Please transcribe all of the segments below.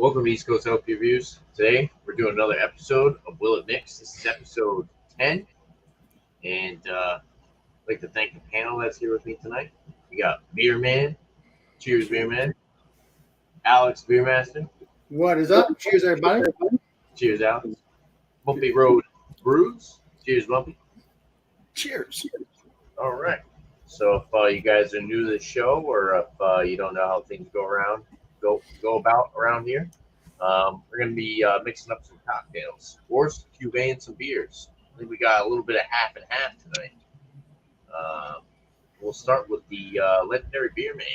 Welcome to East Coast LP Reviews. Today we're doing another episode of Will It Mix. This is episode 10, and I'd like to thank the panel that's here with me tonight. We got Beer Man, cheers, Beer Man. Alex, Beer Master, What is up? Cheers, everybody. cheers, Alex. Bumpy Road Brews, cheers, Bumpy. Cheers. All right. So if you guys are new to the show, or if you don't know how things go about around here, we're going to be mixing up some cocktails, or some Cuvée and some beers. I think we got a little bit of half and half tonight. We'll start with the legendary Beer Man.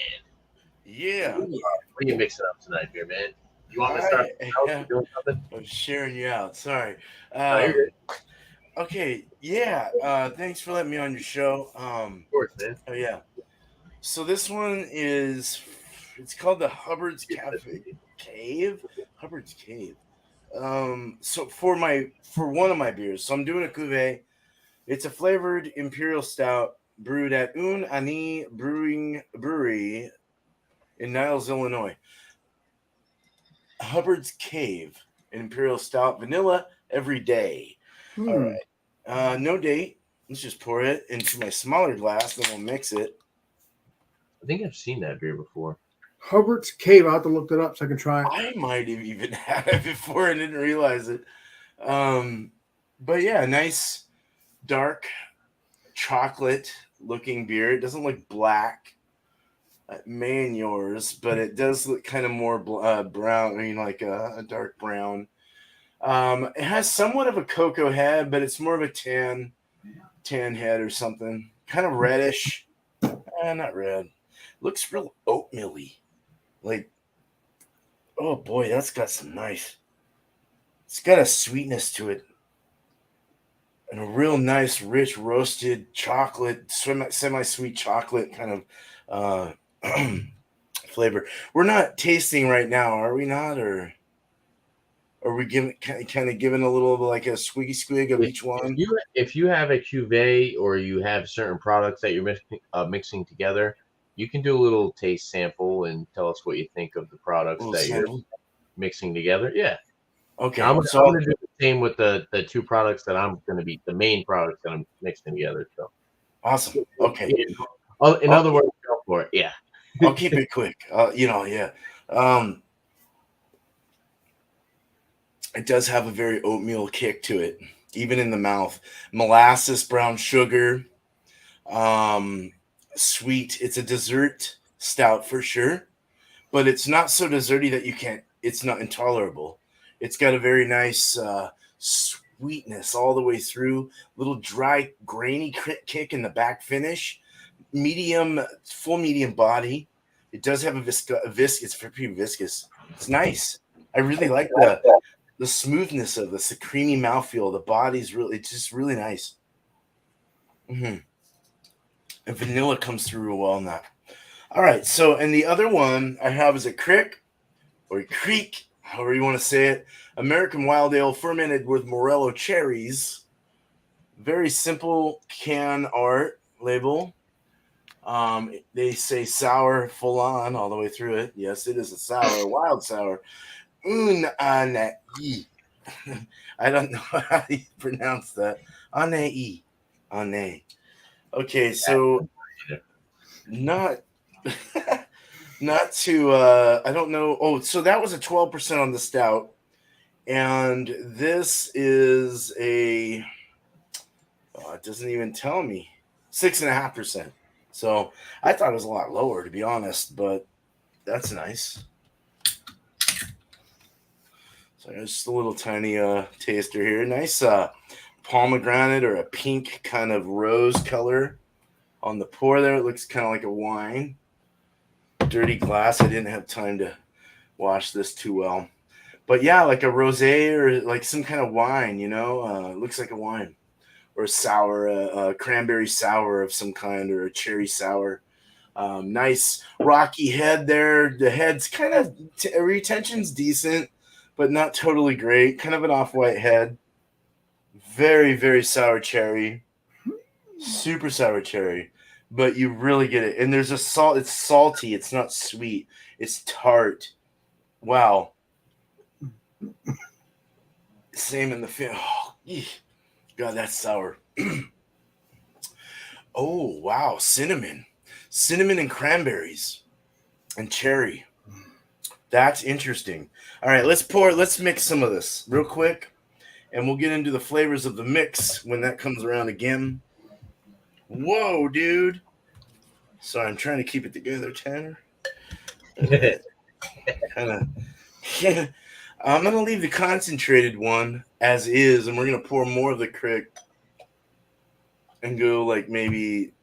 Yeah. What are you mixing up tonight, Beer Man? You want me to start? Yeah. Doing something? I'm sharing you out. Sorry. You're good. Okay. Yeah. Thanks for letting me on your show. Of course, man. Oh yeah. So this one it's called the Hubbard's Cave. Hubbard's Cave. So for one of my beers, so I'm doing a cuvee. It's a flavored imperial stout brewed at Un Ani Brewery in Niles, Illinois. Hubbard's Cave, an imperial stout, vanilla every day. All right. No date. Let's just pour it into my smaller glass, then we'll mix it. I think I've seen that beer before. Hubbard's Cave. I'll have to look it up so I can try it. I might have even had it before and didn't realize it. But yeah, nice dark chocolate looking beer. It doesn't look black. May in yours, but it does look kind of more brown. I mean, like a dark brown. It has somewhat of a cocoa head, but it's more of a tan head or something. Kind of reddish. Not red. Looks real oatmeal-y. Like, oh boy, that's got some nice. It's got a sweetness to it. And a real nice, rich, roasted chocolate, semi-sweet chocolate kind of flavor. We're not tasting right now, are we not? Or are we kind of giving a little like a swiggy squig of each one? If you have a cuvee or you have certain products that you're mixing together, you can do a little taste sample and tell us what you think of the products that you're mixing together. Yeah. Okay. I'm going to do the same with the two products that I'm going to be the main products that I'm mixing together. So awesome. Okay. In other words, go for it. Yeah. I'll keep it quick. Yeah. It does have a very oatmeal kick to it, even in the mouth. Molasses, brown sugar, sweet. It's a dessert stout for sure, but it's not so desserty that it's not intolerable. It's got a very nice sweetness all the way through, little dry, grainy kick in the back finish, full medium body. It does have a viscous. It's pretty viscous. It's nice. I really like the smoothness of this, the creamy mouthfeel. The body's it's just really nice. And vanilla comes through real well in that. All right, so and the other one I have is a Crick or a Creek, however you want to say it. American Wild Ale fermented with Morelo cherries. Very simple can art label. They say sour full on all the way through it. Yes, it is a sour, wild sour. I don't know how you pronounce that. Ane. Okay, so not to I don't know. Oh, so that was a 12% on the stout, and this is it doesn't even tell me 6.5%. So I thought it was a lot lower, to be honest, but that's nice. So just a little tiny taster here. Nice pomegranate or a pink kind of rose color on the pour there. It looks kind of like a wine. Dirty glass. I didn't have time to wash this too well. But yeah, like a rosé or like some kind of wine, it looks like a wine. Or sour, a cranberry sour of some kind, or a cherry sour. Nice rocky head there. The head's kind of retention's decent, but not totally great. Kind of an off-white head. Very, very sour cherry. Super sour cherry. But you really get it. And there's a salt. It's salty. It's not sweet. It's tart. Wow. Same in the fin. Oh, God, that's sour. Oh, wow. Cinnamon and cranberries and cherry. That's interesting. All right, let's mix some of this real quick, and we'll get into the flavors of the mix when that comes around again. Whoa, dude. Sorry, I'm trying to keep it together, Tanner. Kind of. Yeah. I'm going to leave the concentrated one as is, and we're going to pour more of the crick and go like maybe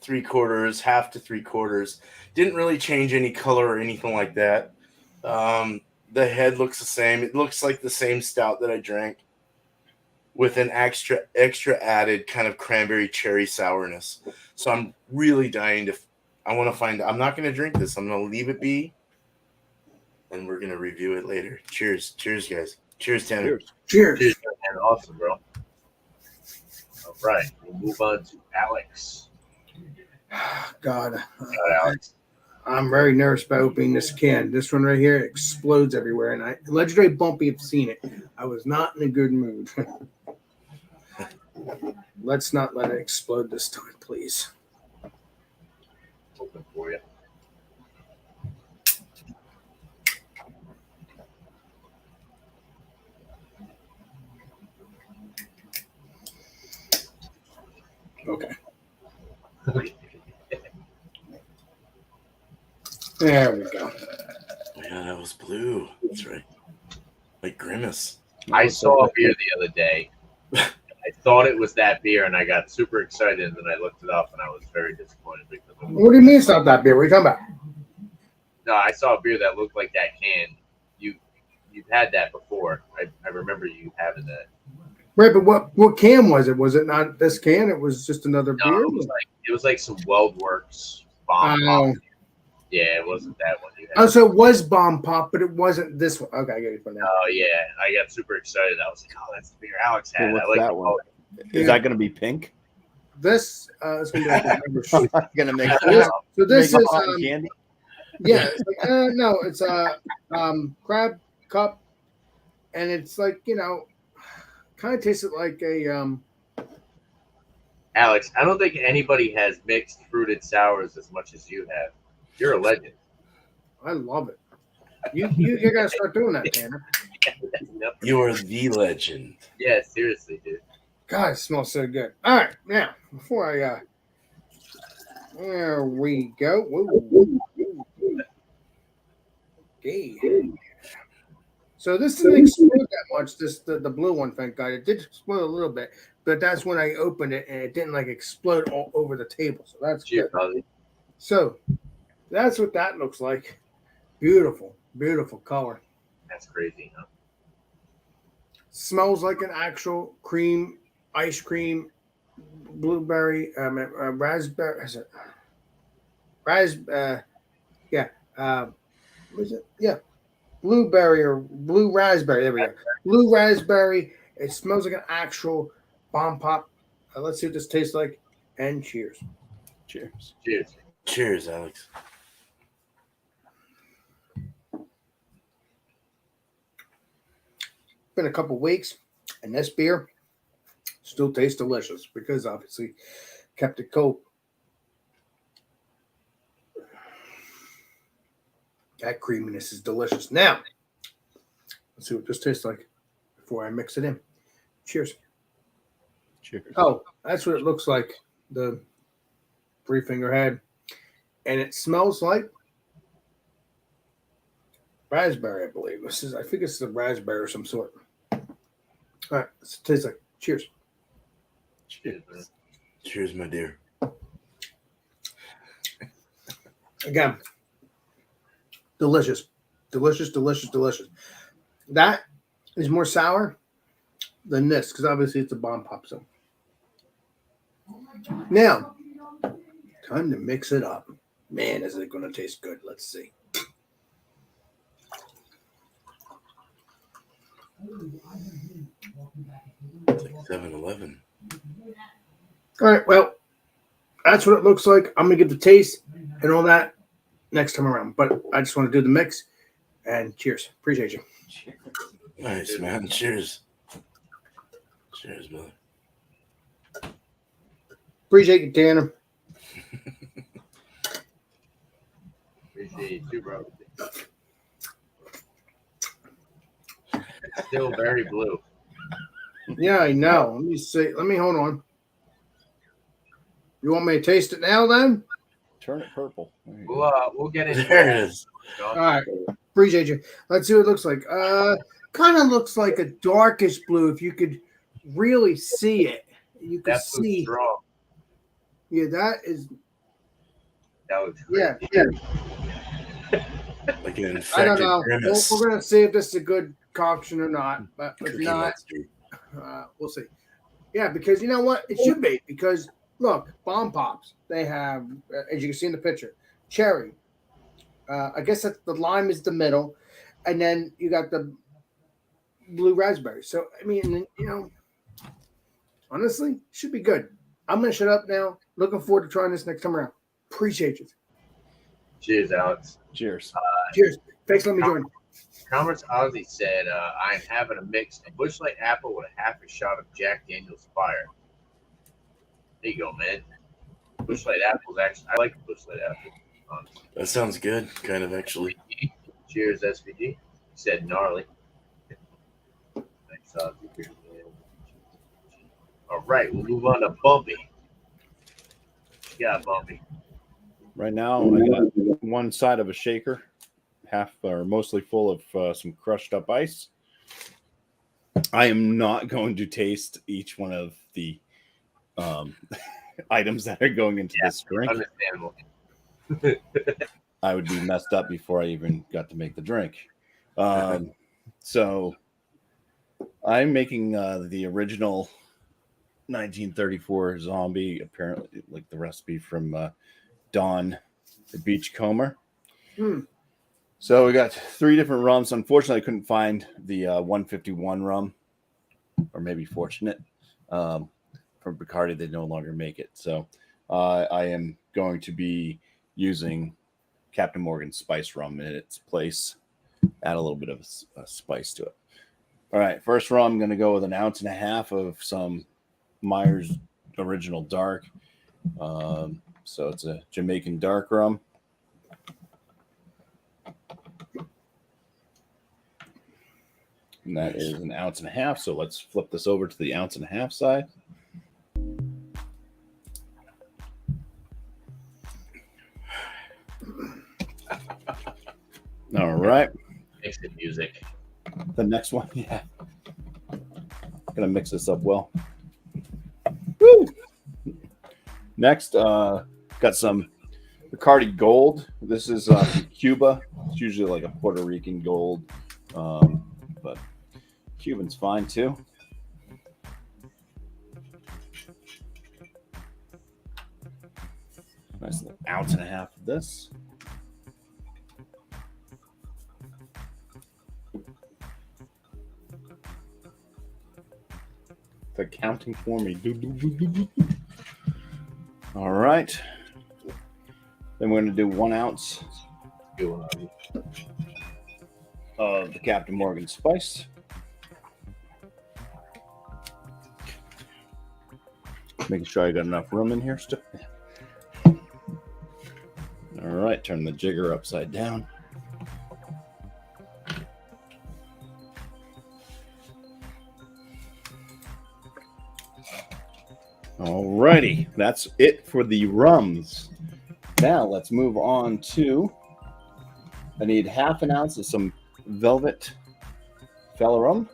3/4, half to 3/4. Didn't really change any color or anything like that. The head looks the same. It looks like the same stout that I drank with an extra added kind of cranberry cherry sourness. So I'm really dying to. I want to find. I'm not going to drink this. I'm going to leave it be, and we're going to review it later. Cheers, guys. Cheers, Tanner. Cheers. Cheers, man. Awesome, bro. All right, we'll move on to Alex. God, Alex. I'm very nervous about opening this can. This one right here explodes everywhere, and Legendary Bumpy have seen it. I was not in a good mood. Let's not let it explode this time, please. Open for you. Okay. There we go. Yeah, that was blue. That's right. Like Grimace. I saw a beer the other day. I thought it was that beer, and I got super excited, and then I looked it up, and I was very disappointed because of What do you mean it's not that beer? What are you talking about? No, I saw a beer that looked like that can. You've had that before. I remember you having that. Right, but what can was it? Was it not this can? It was just another No, beer? it was like some WeldWorks bomb pop. Yeah, it wasn't that one you had. Oh, so it was Bomb Pop, but it wasn't this one. Okay, I get it from now. Oh yeah, I got super excited. I was like, "Oh, that's the beer Alex had." What's I like that one? Is that going to be pink? This is going to be like a beverage. Going to make So this make is cotton candy? yeah, it's like, no, it's a crab cup, and it's like kind of tastes like a Alex, I don't think anybody has mixed fruited sours as much as you have. You're a legend. I love it. You gotta start doing that, Tanner. You are the legend. Yeah, seriously, dude. God, it smells so good. All right, now before I there we go. Woo. Okay. So this didn't explode that much. The blue one, thank God. It did explode a little bit, but that's when I opened it and it didn't like explode all over the table. So that's Cheers, good. brother. So that's what that looks like. Beautiful, beautiful color. That's crazy, huh? Smells like an actual cream, ice cream, blueberry, raspberry. Is it? Yeah. What is it? Yeah. Blueberry or blue raspberry. There we go. Blue raspberry. It smells like an actual bomb pop. Let's see what this tastes like. And cheers. Cheers. Cheers. Cheers, Alex. Been a couple weeks, and this beer still tastes delicious because obviously kept it cold. That creaminess is delicious. Now, let's see what this tastes like before I mix it in. Cheers. Cheers. Oh, that's what it looks like, the three finger head. And it smells like raspberry, I believe. I think it's the raspberry of some sort. All right, it tastes like. Cheers. Cheers, man. Cheers, my dear. Again, delicious. Delicious, delicious, delicious. That is more sour than this because obviously it's a bomb pop. So now, time to mix it up. Man, is it going to taste good? Let's see. It's like 7-Eleven. All right, well, that's what it looks like. I'm going to give the taste and all that next time around. But I just want to do the mix. And cheers. Appreciate you. Cheers. Nice, man. Cheers. Cheers, brother. Appreciate you, Tanner. Appreciate you too, bro. It's still very blue. Yeah, I know. Let me see. Let me hold on. You want me to taste it now, then? Turn it purple. There you go. We'll get into There it is. All right. Appreciate you. Let's see what it looks like. Kind of looks like a darkish blue. If you could really see it, you could That blue's see. strong. Yeah, that is. That looks Yeah, great. yeah. Like an I don't infected know. grimace. We're gonna see if this is a good concoction or not. But if Cookie not, monster. we'll see. Yeah, because you know what? It should be. Because look, bomb pops. They have, as you can see in the picture, cherry. I guess that the lime is the middle, and then you got the blue raspberry. So I mean, you know, honestly, should be good. I'm gonna shut up now. Looking forward to trying this next time around. Appreciate you. Cheers, Alex. Cheers. Cheers. Thanks for letting me join. Commerce Ozzy said, I'm having a mix of Busch Light Apple with a half a shot of Jack Daniel's Fire. There you go, man. Busch Light Apple is actually, I like Busch Light Apple, honestly. That sounds good, kind of actually. Cheers, SVG. He said gnarly. Thanks, Ozzy. All right, we'll move on to Bumpy. Yeah, Bumpy. Right now, I got one side of a shaker, half or mostly full of some crushed up ice. I am not going to taste each one of the items that are going into this drink. Understandable. I would be messed up before I even got to make the drink. So I'm making the original 1934 zombie, apparently like the recipe from Don the Beachcomber. So we got 3 different rums. Unfortunately, I couldn't find the 151 rum, or maybe fortunate. From Bacardi, they no longer make it. So I am going to be using Captain Morgan's spice rum in its place. Add a little bit of a spice to it. All right, first rum, I'm going to go with 1.5 ounces of some Myers Original Dark. So it's a Jamaican dark rum. And that is 1.5 ounces. So let's flip this over to the 1.5 ounce side. All right. Makes the music. The next one, yeah. Gonna mix this up well. Woo! Next, got some Bacardi Gold. This is from Cuba. It's usually like a Puerto Rican gold, but Cuban's fine too. Nice little 1.5 ounces of this. They're counting for me. All right. Then we're going to do 1 ounce of the Captain Morgan spice. Making sure I got enough room in here still. All right, turn the jigger upside down. Alrighty, that's it for the rums. Now let's move on to, I need 1/2 ounce of some Velvet Fella rum.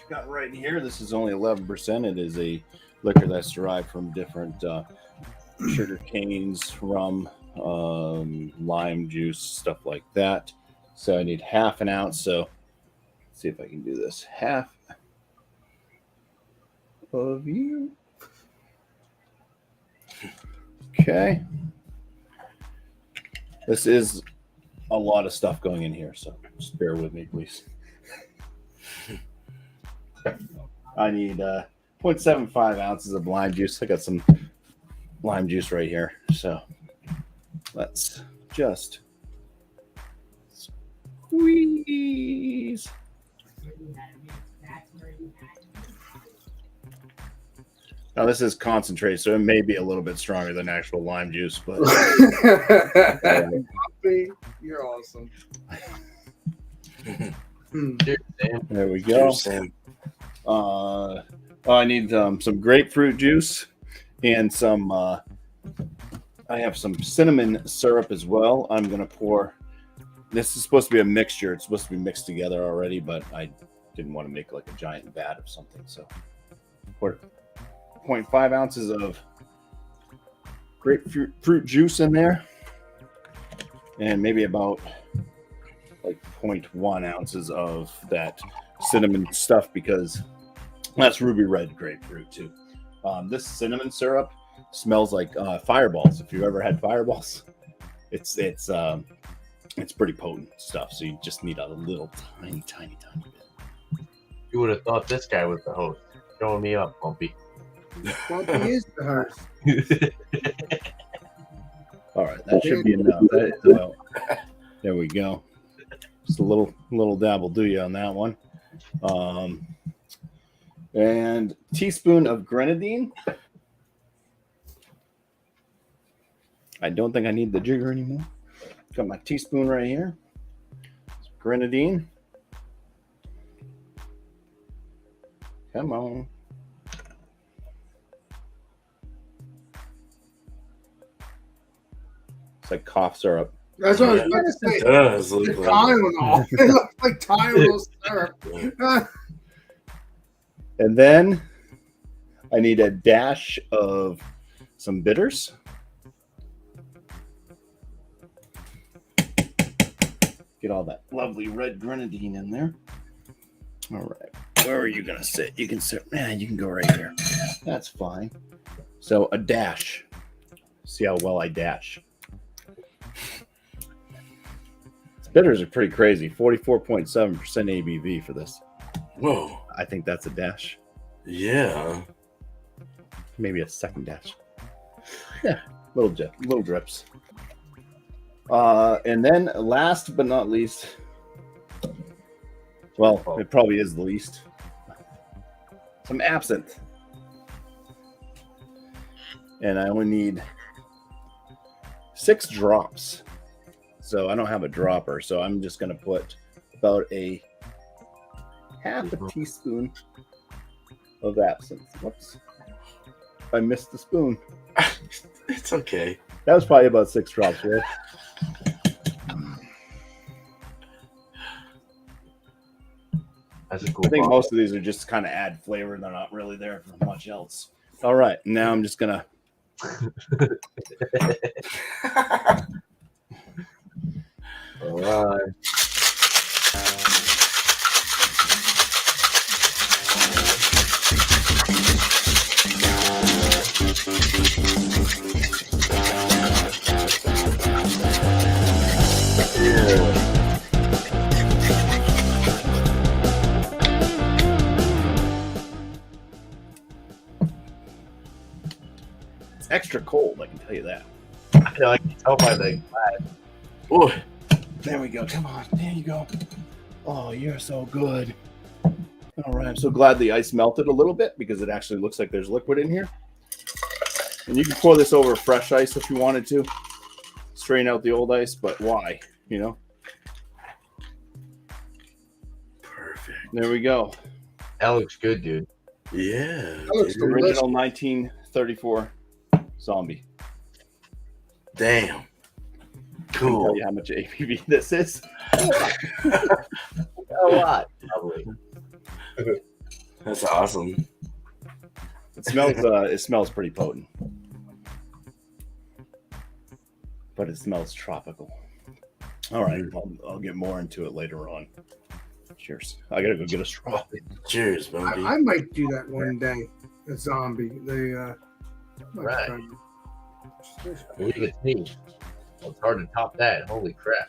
Got right here, this is only 11%. It is a liquor that's derived from different sugar canes, rum, lime juice, stuff like that. So I need 1/2 ounce. So let's see if I can do this. Half of you. Okay. This is a lot of stuff going in here, so just bear with me, please. I need 0.75 ounces of lime juice. I got some lime juice right here, so let's just squeeze. Now this is concentrate, so it may be a little bit stronger than actual lime juice, but Poppy, you're awesome. Cheers, Sam. there we go. Cheers, Sam. I need some grapefruit juice and some. I have some cinnamon syrup as well. I'm gonna pour. This is supposed to be a mixture. It's supposed to be mixed together already, but I didn't want to make like a giant vat of something, so pour 0.5 ounces of grapefruit juice in there, and maybe about like 0.1 ounces of that cinnamon stuff, because that's ruby red grapefruit too. This cinnamon syrup smells like fireballs. If you've ever had fireballs, it's pretty potent stuff. So you just need a little tiny bit. You would have thought this guy was the host. Showing me up, Bumpy. Bumpy is the host. All right, that should be enough. That is about, there we go. Just a little dab will do you on that one. And teaspoon of grenadine. I don't think I need the jigger anymore. Got my teaspoon right here. Some grenadine. Come on. It's like cough syrup. That's what I was about to say. It does look It's like Tylenol. It looks like Tylenol syrup. And then I need a dash of some bitters. Get all that lovely red grenadine in there. All right. Where are you going to sit? You can sit. Man, you can go right here. That's fine. So a dash. See how well I dash. Bitters are pretty crazy. 44.7% ABV for this. whoa. I think that's a dash. Yeah. Maybe a second dash. Yeah, little drips. And then last but not least, well, it probably is the least, some absinthe. And I only need 6 drops. So I don't have a dropper, so I'm just going to put about a half a teaspoon of absinthe. Whoops. I missed the spoon. It's okay. That was probably about 6 drops, right? That's a cool. I think bottle. most of these are just kind of add flavor. They're not really there for much else. All right. Now I'm just going to. All right. It's extra cold, I can tell you that. I know, I can tell by the glass. Oh, There we go. Come on. There you go. Oh, you're so good. All right. I'm so glad the ice melted a little bit because it actually looks like there's liquid in here. And you can pour this over fresh ice if you wanted to. Strain out the old ice, but why? You know? perfect. There we go. That looks good, dude. Yeah. That looks dude. delicious. Original 1934 zombie. Damn. Couldn't Cool. tell you how much ABV this is. A lot, probably. That's awesome. It smells pretty potent. But it smells tropical. All right, I'll get more into it later on. Cheers. I gotta go get a straw. Cheers, Bumpy. I might do that one day. A zombie. They Right. Believe it's me. Well, it's hard to top that. Holy crap.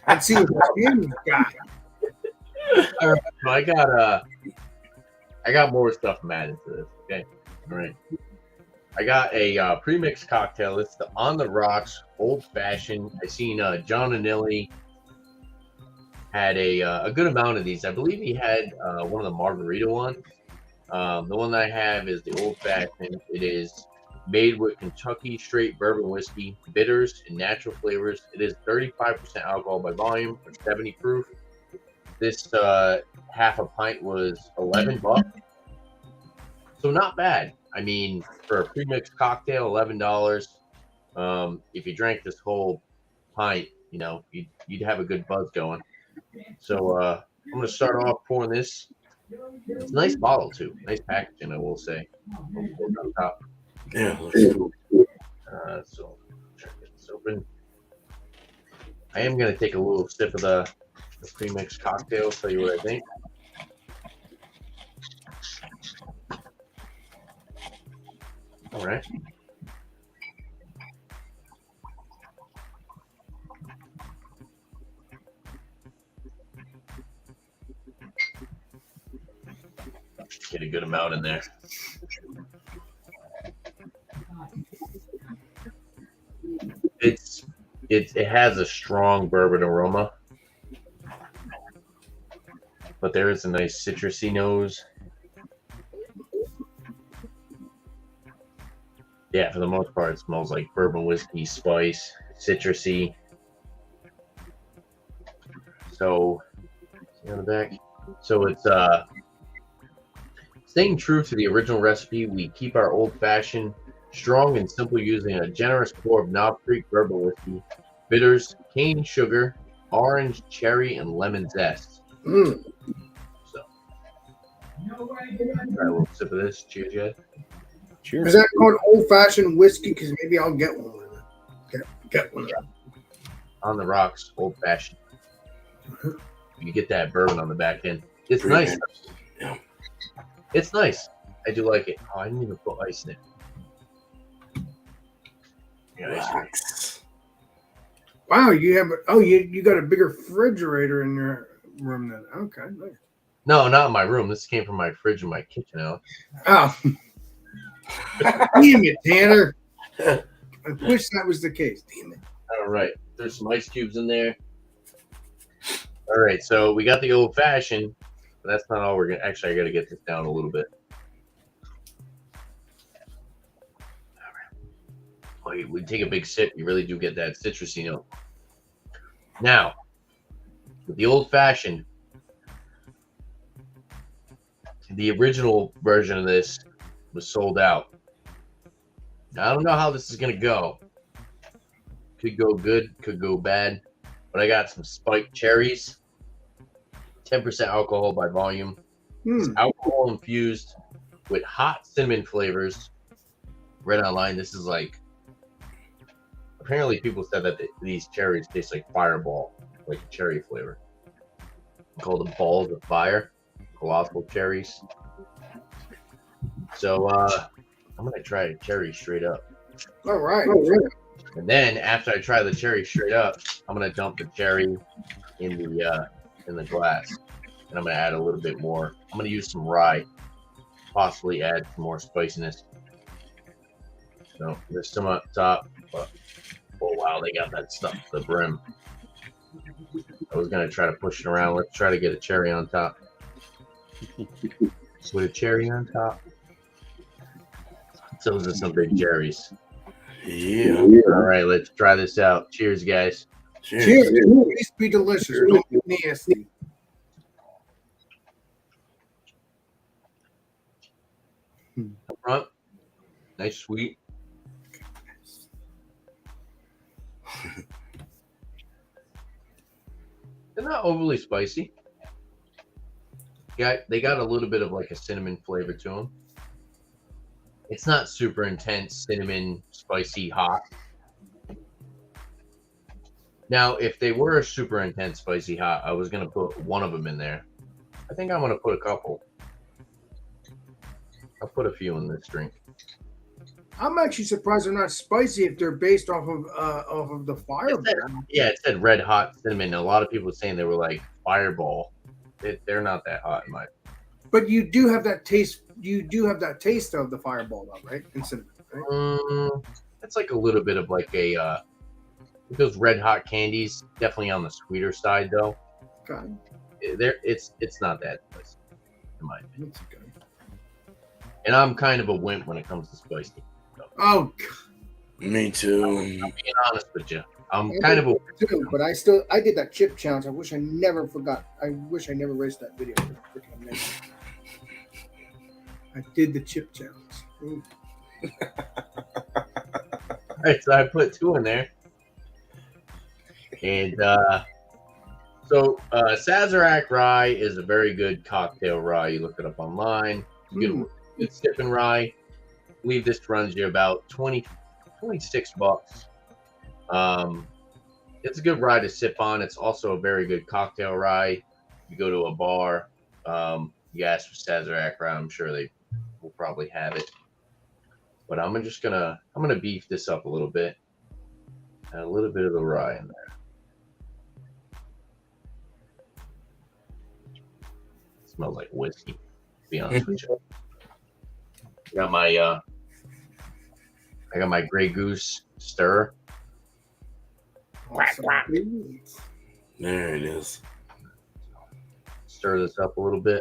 I'd see what the skin got. All right, so I got more stuff from adding to this. Okay, all right. I got a pre-mixed cocktail. It's the On the Rocks Old Fashioned. I seen John Anilli had a good amount of these. I believe he had one of the Margarita ones. The one that I have is the Old Fashioned. It is made with Kentucky straight bourbon whiskey, bitters, and natural flavors. It is 35% alcohol by volume or 70 proof. This half a pint was $11, so not bad. I mean, for a pre-mixed cocktail, $11. If you drank this whole pint, you know, you'd have a good buzz going. So I'm gonna start off pouring this. It's a nice bottle too, nice packaging, I will say. On top. Yeah, looks cool. So try to get this open. I am gonna take a little sip of the pre-mixed cocktail. Tell you what I think. All right. Get a good amount in there. It has a strong bourbon aroma, but there is a nice citrusy nose. Yeah, for the most part, it smells like bourbon whiskey, spice, citrusy. So, see on the back. So it's staying true to the original recipe. We keep our old-fashioned strong and simple, using a generous pour of Knob Creek bourbon whiskey, bitters, cane sugar, orange, cherry, and lemon zest. So, try a little sip of this. Cheers, guys. Cheers. Is that called old-fashioned whiskey? Because maybe I'll get one. Get one. On the rocks, old-fashioned. You get that bourbon on the back end. It's Pretty nice. Yeah. It's nice. I do like it. Oh, I didn't even put ice in it. Yeah, ice in it. Relax. Wow, you got a bigger refrigerator in your room then. Okay. Nice. No, not in my room. This came from my fridge in my kitchen, Alex. Oh. Damn it, Tanner. I wish that was the case. Damn it. All right. There's some ice cubes in there. All right. So we got the old fashioned, but that's not all we're going to. Actually, I got to get this down a little bit. All right. Oh, we take a big sip. You really do get that citrusy note. Now, with the old fashioned, the original version of this was sold out. Now, I don't know how this is going to go. Could go good, could go bad. But I got some spiked cherries, 10% alcohol by volume. It's alcohol infused with hot cinnamon flavors. Read online, this is like, apparently people said that these cherries taste like Fireball, like a cherry flavor. Called them balls of fire, colossal cherries. So I'm gonna try cherry straight up. All right. And then after I try the cherry straight up, I'm gonna dump the cherry in the glass, and I'm gonna add a little bit more. I'm gonna use some rye, possibly add some more spiciness. So there's some up top, but oh wow, they got that stuff to the brim. I was gonna try to push it around. Let's try to get a cherry on top. With a cherry on top. So those are some big cherries. Yeah. All right, let's try this out. Cheers, guys. Cheers. Please be delicious. Don't be nasty. Up front, nice, sweet. They're not overly spicy. Yeah, they got a little bit of like a cinnamon flavor to them. It's not super intense cinnamon, spicy, hot. Now, if they were super intense, spicy, hot, I was gonna put one of them in there. I think I'm gonna put a couple. I'll put a few in this drink. I'm actually surprised they're not spicy if they're based off of the Fireball. It said red hot cinnamon. A lot of people were saying they were like Fireball. They're not that hot in my. But you do have that taste. You do have that taste of the Fireball, though, right? And cinnamon, right? It's like a little bit of like a those red hot candies. Definitely on the sweeter side, though. Okay. It's not that spicy, in my opinion. That's okay. And I'm kind of a wimp when it comes to spicy. Oh, Me too. I'm being honest with you. I'm kind of a too, but I did that chip challenge. I wish I never forgot. I wish I never erased that video. It was freaking amazing. I did the chip challenge. Ooh. All right, so I put 2 in there. And Sazerac rye is a very good cocktail rye. You look it up online. Good sipping rye. I believe this runs you about $26. It's a good rye to sip on. It's also a very good cocktail rye. You go to a bar, you ask for Sazerac rye. I'm sure they will probably have it. But I'm gonna beef this up a little bit. Add a little bit of the rye in there. It smells like whiskey, to be honest with you. I got my Grey Goose stir. Awesome. There it is. Stir this up a little bit.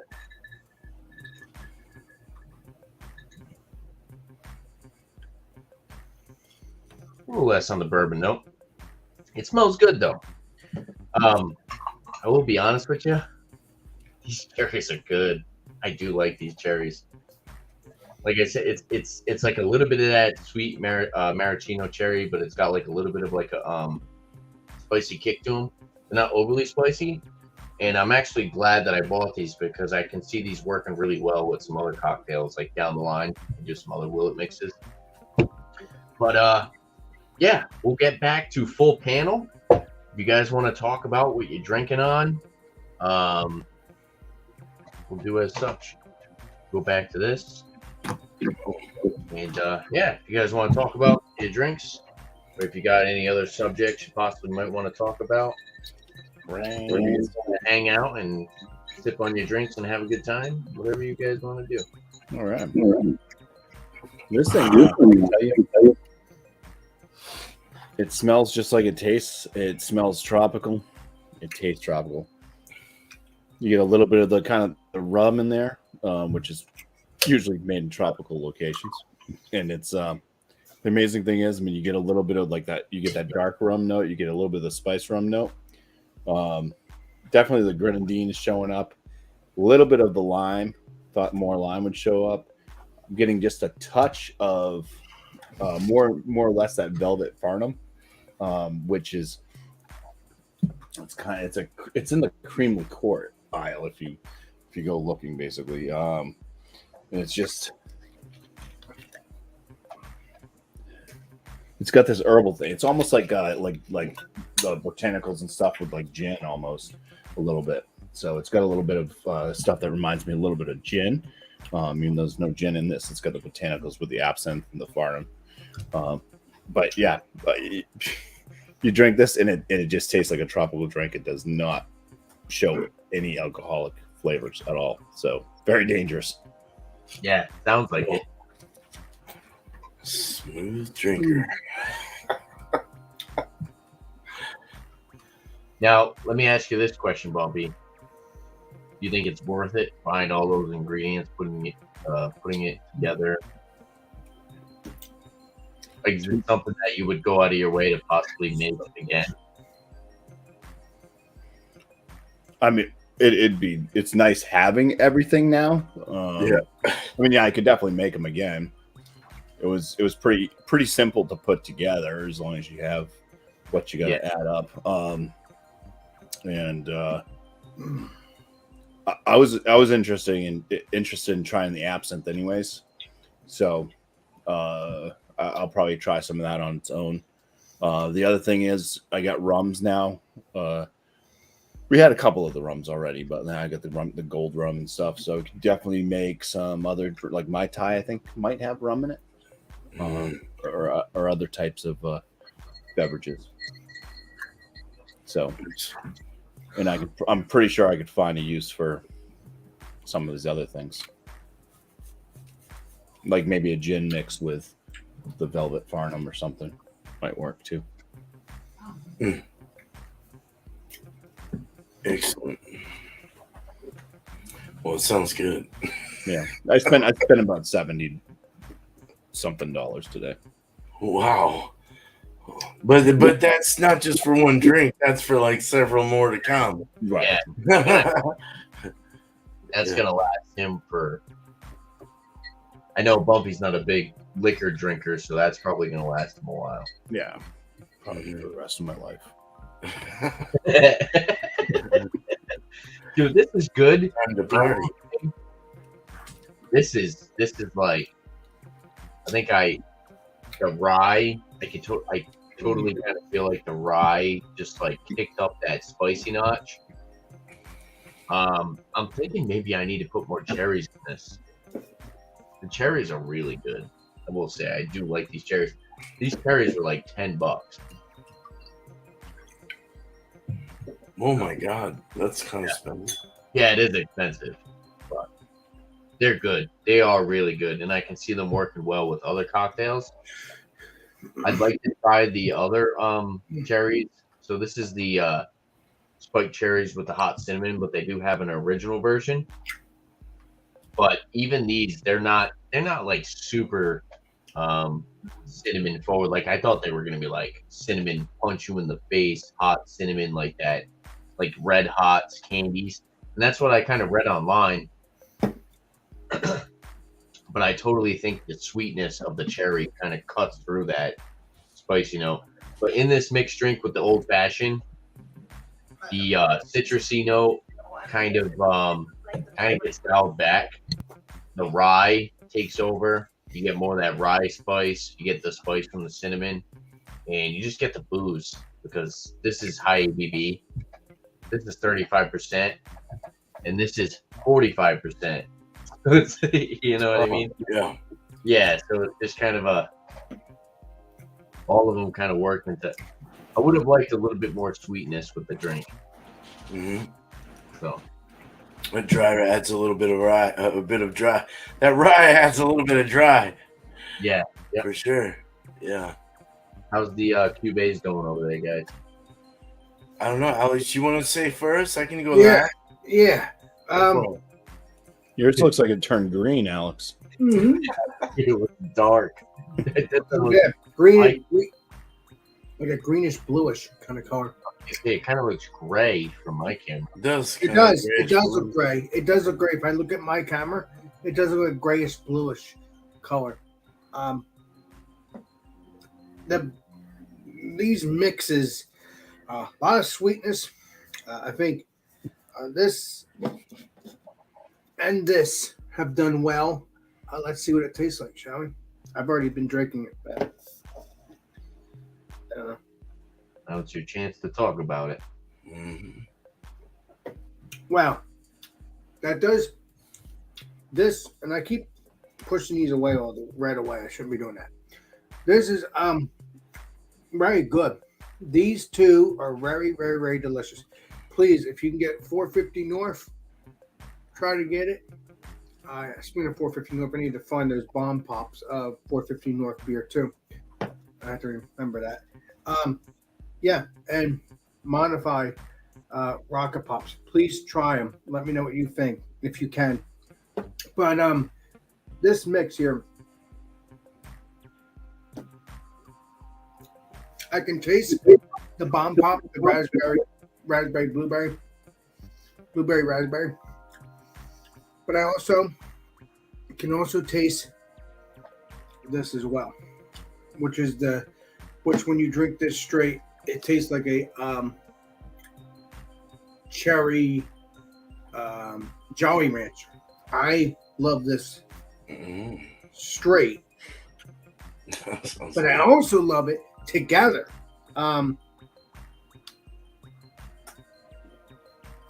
A little less on the bourbon note. It smells good though. I will be honest with you. These cherries are good. I do like these cherries. Like I said, it's like a little bit of that sweet maraschino cherry, but it's got like a little bit of like a spicy kick to them. They're not overly spicy, and I'm actually glad that I bought these because I can see these working really well with some other cocktails like down the line. Do some other Willet mixes. But yeah, we'll get back to full panel. If you guys want to talk about what you're drinking on, we'll do as such. Go back to this. And yeah, if you guys want to talk about your drinks, or if you got any other subjects you possibly might want to talk about, hang out and sip on your drinks and have a good time, whatever you guys want to do. All right. This thing, I can tell you, it smells just like it tastes. It smells tropical. It tastes tropical. You get a little bit of the kind of the rum in there, which is usually made in tropical locations. And it's the amazing thing is, I mean, you get a little bit of like that. You get that dark rum note. You get a little bit of the spice rum note. Definitely the grenadine is showing up. A little bit of the lime. Thought more lime would show up. I'm getting just a touch of more or less that velvet Farnham, which is it's in the cream liqueur aisle if you go looking basically. And it's just it's got this herbal thing. It's almost like the botanicals and stuff with like gin almost a little bit. So it's got a little bit of stuff that reminds me a little bit of gin. Even though there's no gin in this, it's got the botanicals with the absinthe and the Farnham. But yeah, you drink this and it just tastes like a tropical drink. It does not show any alcoholic flavors at all. So very dangerous. Yeah, sounds like it. Smooth drinker. Now, let me ask you this question, Bobby. Do you think it's worth it buying all those ingredients, putting it together? Like, is it something that you would go out of your way to possibly make again? I mean, it's nice having everything now. Yeah. I mean, yeah, I could definitely make them again. It was pretty simple to put together as long as you have what you got to add up. I was interested in trying the absinthe anyways, so I'll probably try some of that on its own. The other thing is I got rums now. We had a couple of the rums already, but now I got the gold rum and stuff. So we can definitely make some other, like Mai Tai, I think might have rum in it, or other types of beverages. So, and I'm pretty sure I could find a use for some of these other things, like maybe a gin mixed with the Velvet Farnham or something might work too. Excellent. Well, it sounds good. Yeah, I spent about $70 something today. Wow. But that's not just for one drink. That's for like several more to come. Right. Yeah. That's gonna last him for. I know Bumpy's not a big liquor drinker, so that's probably gonna last him a while. Yeah. Probably for the rest of my life. Dude, this is good. Time to party. This is like, I think the rye. I totally kind of feel like the rye just like kicked up that spicy notch. I'm thinking maybe I need to put more cherries in this. The cherries are really good. I will say I do like these cherries. These cherries are like $10. Oh my god, that's kind of expensive. Yeah, it is expensive, but they're good. They are really good, and I can see them working well with other cocktails. I'd like to try the other cherries. So this is the spiked cherries with the hot cinnamon, but they do have an original version. But even these, they're not like super cinnamon forward. Like I thought they were gonna be like cinnamon punch you in the face, hot cinnamon like that, like red hot candies. And that's what I kind of read online. But I totally think the sweetness of the cherry kind of cuts through that spice, But in this mixed drink with the old fashioned, the citrusy note kind of gets dialed back. The rye takes over. You get more of that rye spice. You get the spice from the cinnamon, and you just get the booze because this is high ABV. This is 35%, and this is 45%. You know what I mean? Yeah. Yeah. So it's just kind of all of them kind of work into. I would have liked a little bit more sweetness with the drink. Mm-hmm. So. A dry adds a little bit of rye, a bit of dry. That rye adds a little bit of dry. Yeah. Yep. For sure. Yeah. How's the Cubase going over there, guys? I don't know, Alex. You want to say first? I can go. Yeah. Yeah. Yours looks like it turned green, Alex. Mhm. It was dark. Yeah, green, like a greenish bluish kind of color. It kind of looks gray from my camera. It does. It does. It does look gray. It does look gray. If I look at my camera, it does look like grayish bluish color. These mixes, a lot of sweetness. I think this and this have done well. Let's see what it tastes like, shall we? I've already been drinking it, but Now it's your chance to talk about it. Mm-hmm. wow, that does this, and I keep pushing these away right away. I shouldn't be doing that. This is very good. These two are very, very, very delicious. Please, if you can get 450 North, try to get it. Speaking of 450 North, I need to find those bomb pops of 450 North beer too. I have to remember that. Yeah, and modified rocket pops. Please try them. Let me know what you think if you can. But this mix here, I can taste the bomb pop, the raspberry, blueberry, raspberry. But I can also taste this as well, which when you drink this straight, it tastes like a cherry Jolly Rancher. I love this straight, but I also love it together.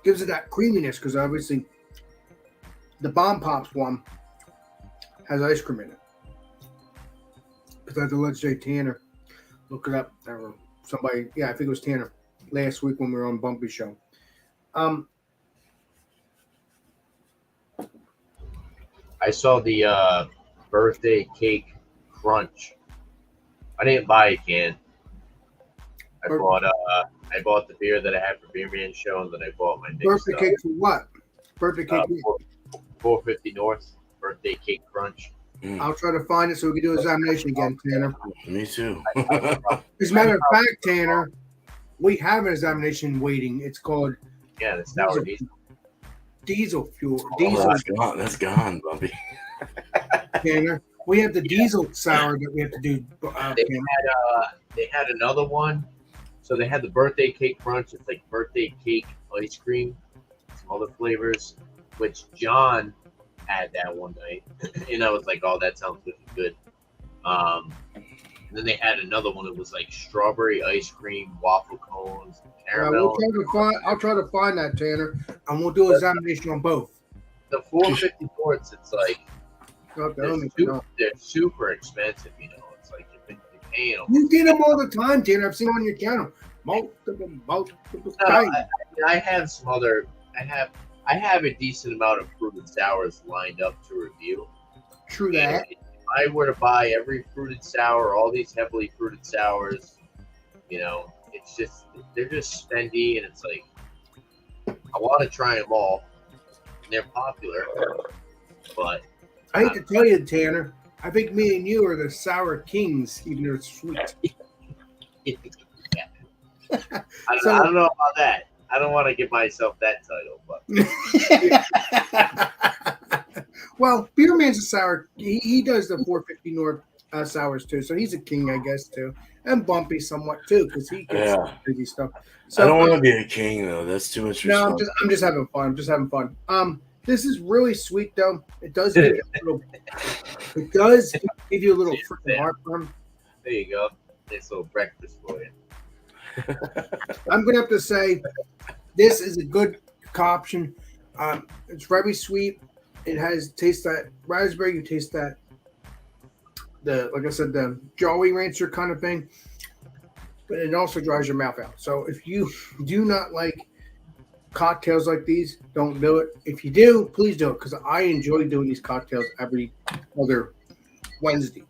Gives it that creaminess because obviously the Bomb Pops one has ice cream in it. Because I had to let Jay Tanner look it up. Or somebody, I think it was Tanner last week when we were on Bumpy Show. I saw the birthday cake crunch. I didn't buy a can. I bought the beer that I had for Beer Man Show, and then I bought my mixed Birthday cake for what? Birthday cake. 450 North birthday cake crunch. I'll try to find it so we can do an examination again, Tanner. Me too. As a matter of fact, Tanner, we have an examination waiting. It's called the sour diesel fuel. Oh, Diesel. that's gone, Bumpy. Tanner, we have the diesel sour that we have to do. They had another one. So they had the birthday cake crunch. It's like birthday cake ice cream, some other flavors, which John had that one night, and I was like, "Oh, that sounds really good." And then they had another one that was like strawberry ice cream, waffle cones, caramel. I'll try to find that, Tanner, and we'll do an examination on both. The 450 Norths, it's like Okay, they're super expensive. You know, it's like you're paying. You get them all the time, Tanner. I've seen them on your channel. Multiple times. I have some other. I have a decent amount of fruited sours lined up to review. True that. If I were to buy every fruited sour, all these heavily fruited sours, you know, it's just they're just spendy, and it's like I want to try them all, and they're popular, but I hate to tell you, Tanner, I think me and you are the sour kings, even though it's sweet. I don't know about that. I don't want to give myself that title, but well, Beer Man's a sour. He does the 450 North sours too, so he's a king, I guess, too, and Bumpy somewhat too, because he gets crazy stuff. So, I don't want to be a king though. That's too much. No, I'm just having fun. I'm just having fun. This is really sweet though. It does give you a little. It does give you a little freaking heartburn. There you go. Nice little breakfast for you. I'm gonna have to say, this is a good option. It's very sweet. It has taste that raspberry. You taste that like I said, the Jolly Rancher kind of thing. But it also dries your mouth out. So if you do not like cocktails like these, don't do it. If you do, please do it, because I enjoy doing these cocktails every other Wednesday.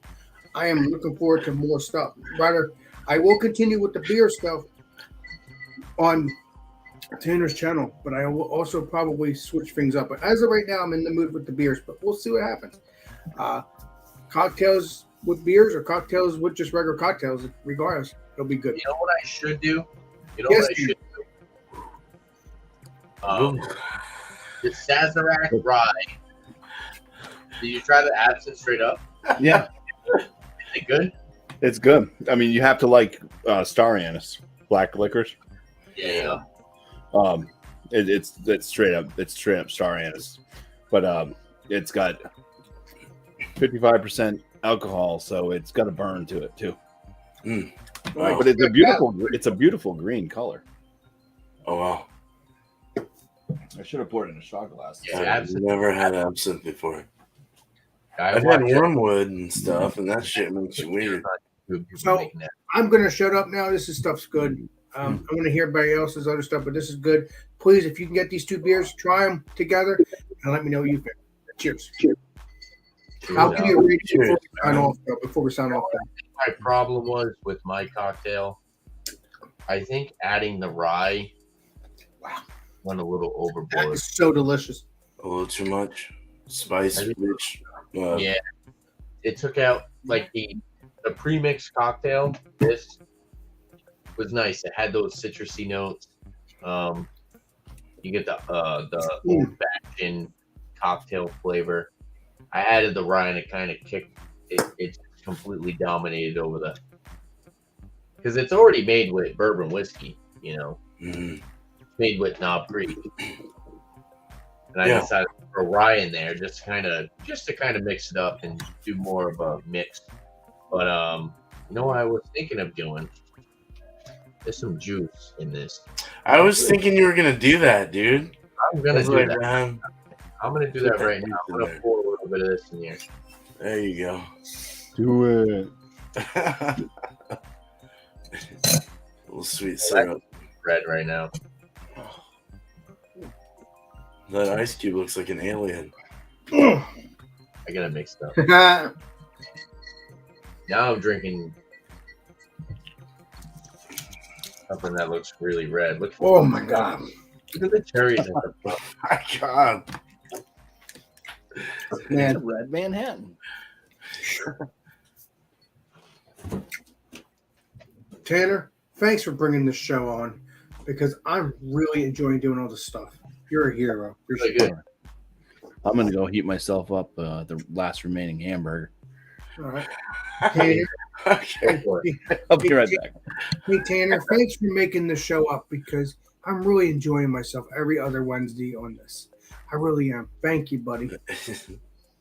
I am looking forward to more stuff. Rather, I will continue with the beer stuff on Tanner's channel, but I will also probably switch things up. But as of right now, I'm in the mood with the beers, but we'll see what happens. Cocktails with beers or cocktails with just regular cocktails, regardless, it'll be good. You know what I should do? The Sazerac rye. Did you try the Absinthe straight up? Yeah. Is it good? It's good. I mean, you have to like star anise, black licorice. Yeah. It's straight up star anise, but it's got 55% alcohol, so it's got a burn to it too. Wow. But it's a beautiful green color. Oh wow! I should have poured it in a shot glass. Yeah, I've never had absinthe before. I've had wormwood and stuff, and that shit makes you weird. So I'm gonna shut up now. This stuff's good. I'm gonna hear everybody else's other stuff, but this is good. Please, if you can get these two beers, try them together and let me know what you think. Cheers. I'll give you a rating before we sign off. My problem was with my cocktail. I think adding the rye went a little overboard. It's so delicious. A little too much spice, rich. Yeah, it took out like the pre-mixed cocktail. This was nice. It had those citrusy notes. You get the old-fashioned cocktail flavor. I added the rye and it kind of kicked it. It completely dominated over the, because it's already made with bourbon whiskey, you know, made with Knob Creek, and I decided to throw rye in there just to kind of mix it up and do more of a mix. But you know what I was thinking of doing? There's some juice in this. I was thinking you were gonna do that, dude. I'm gonna do that. I'm gonna do that right now. I'm gonna pour a little bit of this in here. There you go. Do it. A little sweet syrup. Red right now. That ice cube looks like an alien. I gotta mix it up. Now I'm drinking. something that looks really red. Look Oh my god. at the cherries. My God. It's Man, a red Manhattan. Tanner, thanks for bringing this show on because I'm really enjoying doing all this stuff. You're a hero. You're Really good. I'm gonna go heat myself up the last remaining hamburger. all right. Tanner, Okay. I'll be right back. hey Tanner, thanks for making the show up because I'm really enjoying myself every other Wednesday on this. I really am. Thank you, buddy.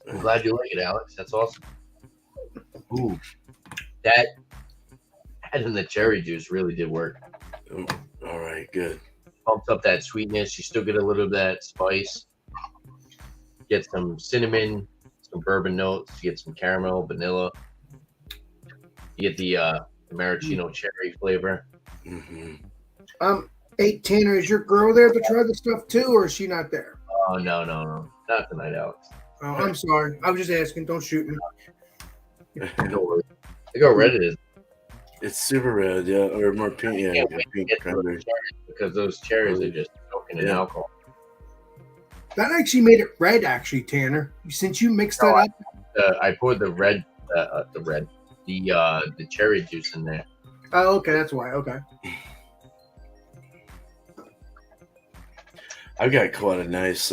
I'm glad you like it, Alex. That's awesome. Ooh, that adding the cherry juice really did work. All right, good. Pumps up that sweetness. You still get a little bit of that spice. Get some cinnamon, some bourbon notes. You get some caramel, vanilla. You get the maraschino cherry flavor. Mm-hmm. Hey Tanner, is your girl there to try the stuff too, or is she not there? Oh no, not tonight, Alex. Oh, I'm sorry. I was just asking. Don't shoot me. Don't worry. Look how red it is. It's super red, yeah, or more pink, yeah, Can't like wait a to pink get to those cranberry. cherries because those cherries are just soaking in Yeah. alcohol. That actually made it red, actually, Tanner. Since you mixed that up. I poured the cherry juice in there. Oh, okay, that's why. Okay. I've got quite a nice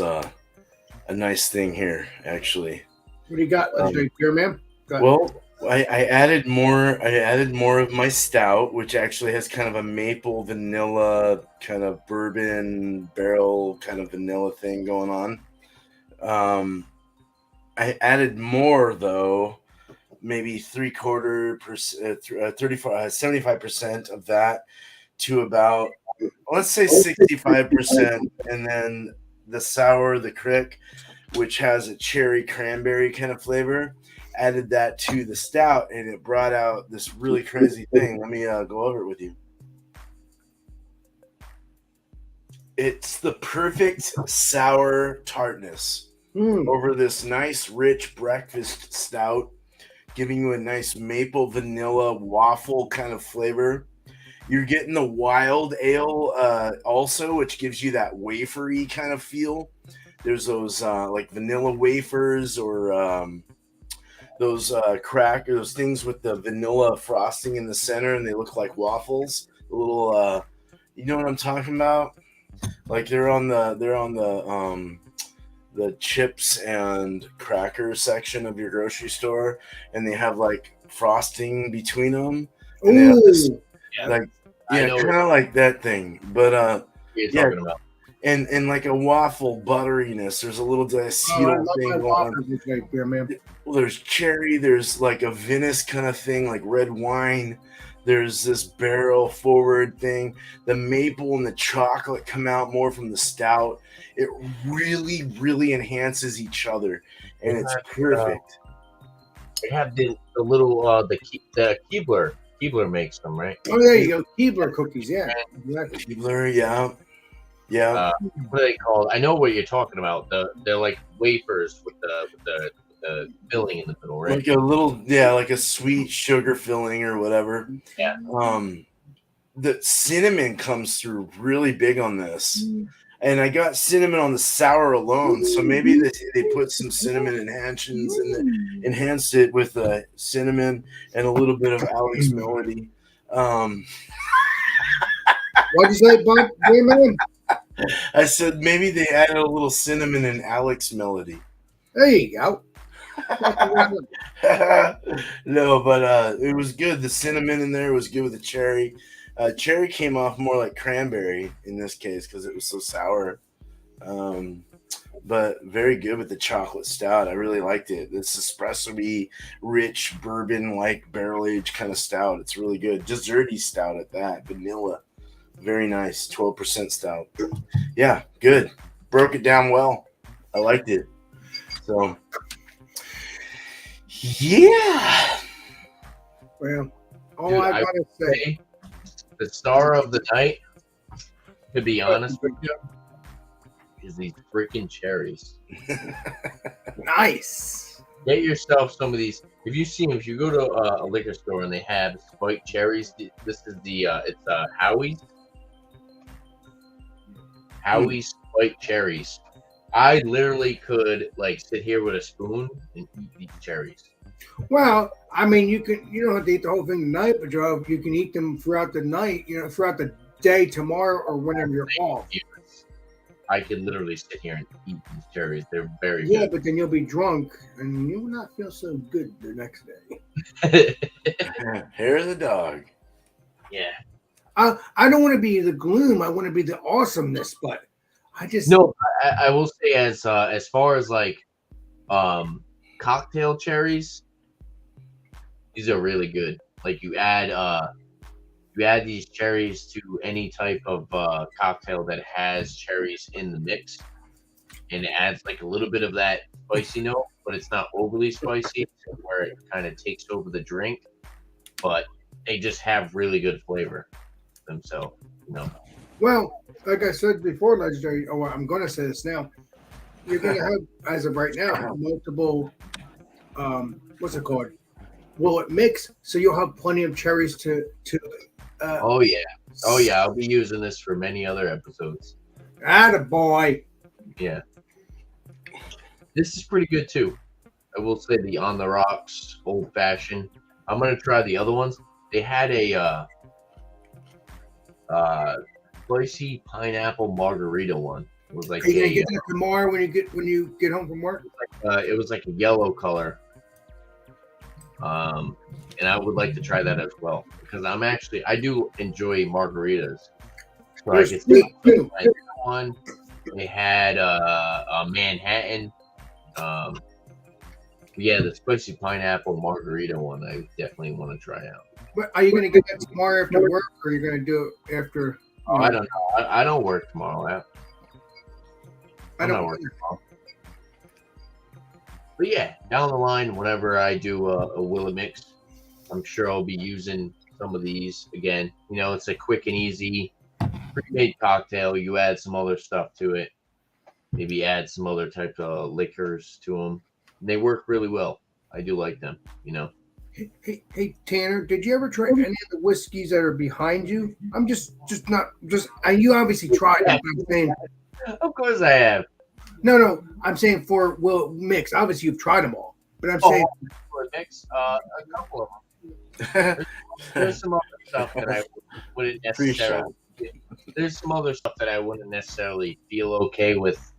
thing here, actually. What do you got? Let's drink here, man. Go ahead. Well, I added more. I added more of my stout, which actually has kind of a maple vanilla kind of bourbon barrel kind of vanilla thing going on. I added more though, maybe 75% of that to about, let's say 65%, and then the sour, the crick, which has a cherry cranberry kind of flavor. Added that to the stout, and it brought out this really crazy thing. Let me go over it with you. It's the perfect sour tartness over this nice, rich breakfast stout, giving you a nice maple vanilla waffle kind of flavor. You're getting the wild ale also, which gives you that wafery kind of feel. There's those like vanilla wafers or those those things with the vanilla frosting in the center, and they look like waffles. The little, you know what I'm talking about? Like they're on the chips and cracker section of your grocery store, and they have like frosting between them. And they have this, like, yeah, kind of like that thing, but You're talking about. And like a waffle butteriness. There's a little diacetyl thing going on. Right there, man. Well, there's cherry. There's like a Venice kind of thing, like red wine. There's this barrel forward thing. The maple and the chocolate come out more from the stout. It really, really enhances each other, and it's perfect. They have the little the Keebler. Keebler makes them, right? Oh, there you go. Keebler cookies. Yeah. Exactly. Keebler, yeah. What are they called? I know what you're talking about. They're like wafers with the filling in the middle, right? Like a little, like a sweet sugar filling or whatever. Yeah. The cinnamon comes through really big on this. And I got cinnamon on the sour alone, so maybe they put some cinnamon enhancements and enhanced it with cinnamon and a little bit of Alex Melody. What'd you say, Bob? Hey, man. I said maybe they added a little cinnamon and Alex Melody. There you go. No, but it was good. The cinnamon in there was good with the cherry. Cherry came off more like cranberry in this case because it was so sour. But very good with the chocolate stout. I really liked it. This espresso-y, rich bourbon-like barrel-aged kind of stout. It's really good. Desserty stout at that. Vanilla. Very nice. 12% stout. Yeah, good. Broke it down well. I liked it. So, yeah. Well, all Dude, I I gotta say, the star of the night, to be honest with you, is these freaking cherries. nice. Get yourself some of these. If you go to a liquor store and they have spiked cherries, this is it's Howie's spiked cherries. I literally could like sit here with a spoon and eat these cherries. Well, I mean, you don't have to eat the whole thing tonight, but you can eat them throughout the night, throughout the day, tomorrow, or whenever you're off. I could literally sit here and eat these cherries. They're very good. good. But then you'll be drunk and you will not feel so good the next day. Hair of the dog. Yeah. I don't want to be the gloom. I want to be the awesomeness, but I just I will say as far as like cocktail cherries, these are really good. Like you add these cherries to any type of cocktail that has cherries in the mix, and it adds like a little bit of that spicy note, but it's not overly spicy, where it kind of takes over the drink. But they just have really good flavor themselves, Well, like I said before, Legendary, I'm going to say this now. You're going to have, as of right now, multiple, what's it called? Will it mix? So you'll have plenty of cherries to oh yeah, I'll be using this for many other episodes. Attaboy. Yeah, this is pretty good too. I will say the On the Rocks Old Fashioned. I'm gonna try the other ones. They had a spicy pineapple margarita one. It was like are you gonna get that tomorrow when you get home from work? It was like a yellow color. And I would like to try that as well because I do enjoy margaritas. So I get one. They had a Manhattan. Yeah, the spicy pineapple margarita one. I definitely want to try out. But are you going to get that tomorrow after work, or are you going to do it after? I don't know. I don't work tomorrow. I'm not working tomorrow. But yeah, down the line, whenever I do a Willet mix, I'm sure I'll be using some of these again. It's a quick and easy pre-made cocktail. You add some other stuff to it. Maybe add some other type of liquors to them. They work really well. I do like them. Hey, Tanner, did you ever try any of the whiskeys that are behind you? I'm just not. You obviously tried it. I'm saying. Of course I have. No. I'm saying for Will Mix. Obviously, you've tried them all. But I'm saying for a mix, a couple of them. There's some other stuff that I wouldn't necessarily. There's some other stuff that I wouldn't necessarily feel okay with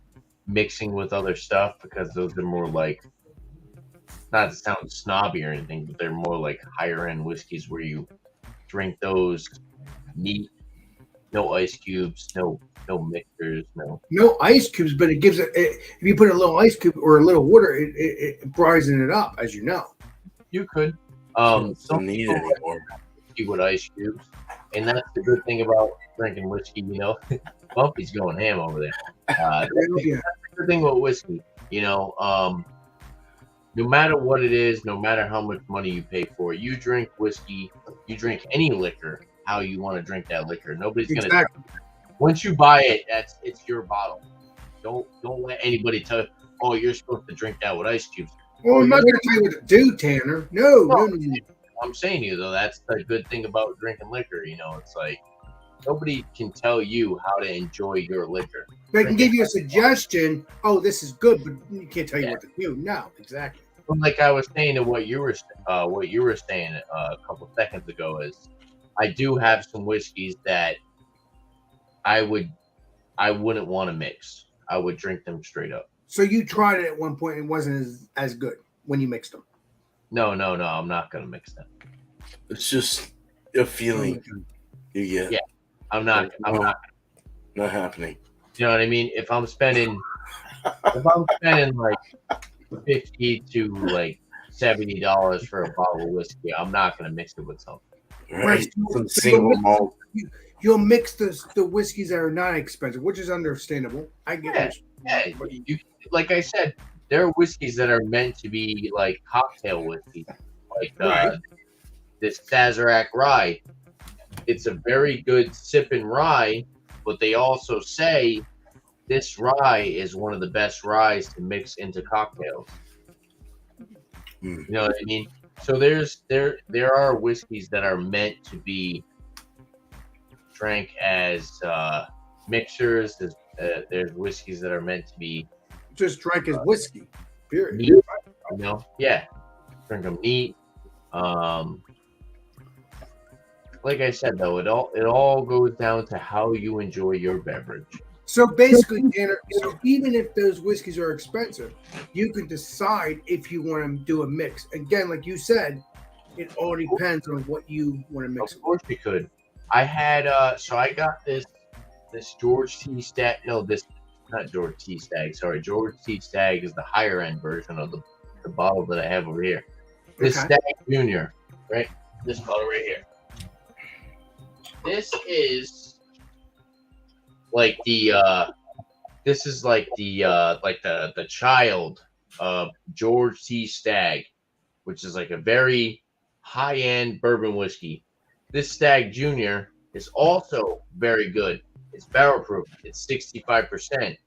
mixing with other stuff because those are more like, not to sound snobby or anything, but they're more like higher end whiskeys where you drink those neat, no ice cubes, no mixers, no ice cubes. But it gives it. If you put a little ice cube or a little water, it brightens it up, as you know. You could. Don't need it anymore. With ice cubes, and that's the good thing about drinking whiskey. Bumpy's going ham over there. That's the good thing about whiskey. No matter what it is, no matter how much money you pay for it, you drink whiskey, you drink any liquor, how you want to drink that liquor. Nobody's gonna. Once you buy it, it's your bottle. Don't let anybody tell you, oh, you're supposed to drink that with ice cubes. Well, I'm not gonna tell you what to do, Tanner. No. I'm saying to you though, that's the good thing about drinking liquor. It's like nobody can tell you how to enjoy your liquor. They can give you a suggestion. Oh, this is good, but you can't tell you what to do. No, exactly. Like I was saying to what you were saying a couple seconds ago is, I do have some whiskeys that I wouldn't want to mix. I would drink them straight up. So you tried it at one point and it wasn't as good when you mixed them. No. I'm not gonna mix them. It's just a feeling you get. Yeah, I'm not happening. You know what I mean? If I'm spending like $50 to like $70 for a bottle of whiskey, I'm not gonna mix it with something. Right. Some single malt. You'll mix the whiskeys that are not expensive, which is understandable. I get it. Yeah. Like I said, there are whiskeys that are meant to be like cocktail whiskey, like this Sazerac rye. It's a very good sipping rye, but they also say this rye is one of the best ryes to mix into cocktails. You know what I mean? So there are whiskeys that are meant to be drank as mixers. There's whiskeys that are meant to be Just drank his whiskey. Period. neat. You know, yeah, drink them neat. Like I said, though, it all goes down to how you enjoy your beverage. So basically, Tanner, so even if those whiskeys are expensive, you can decide if you want to do a mix. Again, like you said, it all depends on what you want to mix. Of course, we could. I had so I got this George T. Stag. No, this not George T. Stag. Sorry, George T. Stag is the higher end version of the bottle that I have over here. This Stag Junior, right? This bottle right here. This is like the child of George T. Stag, which is like a very high end bourbon whiskey. This Stag Junior is also very good. It's barrel proof. It's 65%.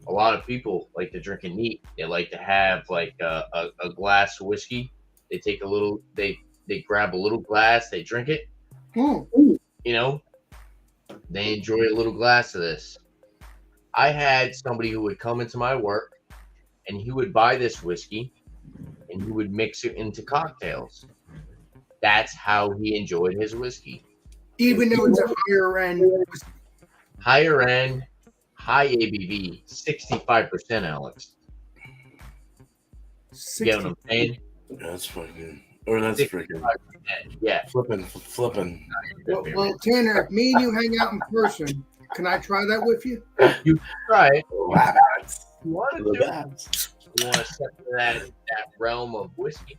A lot of people like to drink it neat. They like to have like a glass of whiskey. They take a little. They grab a little glass. They drink it. You know, they enjoy a little glass of this. I had somebody who would come into my work and he would buy this whiskey and he would mix it into cocktails. That's how he enjoyed his whiskey. Even though it's a higher end whiskey. Higher end, high ABV, 65%, Alex. 60. Get what I'm saying? That's fucking, or that's freaking, yeah. flipping. Well, Tanner, if me and you hang out in person, can I try that with you? You can try it. Labatt. You want to step into that realm of whiskey.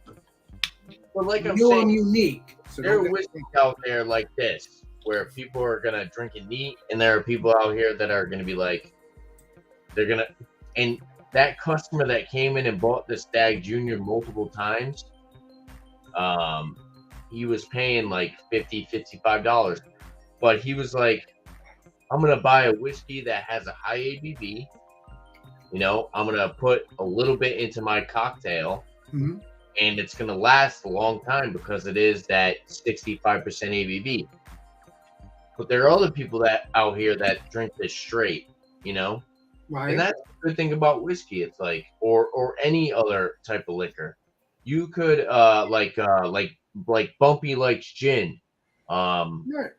But like I'm saying, I'm unique. So there are whiskeys out there like this, where people are gonna drink it neat, and there are people out here that are gonna be like, and that customer that came in and bought the Stag Junior multiple times, he was paying like $50, $55, but he was like, I'm gonna buy a whiskey that has a high ABV. You know, I'm gonna put a little bit into my cocktail, and it's gonna last a long time because it is that 65% ABV. But there are other people that out here that drink this straight, you know, right. And that's the good thing about whiskey. It's like, or any other type of liquor. You could like Bumpy likes gin. Right.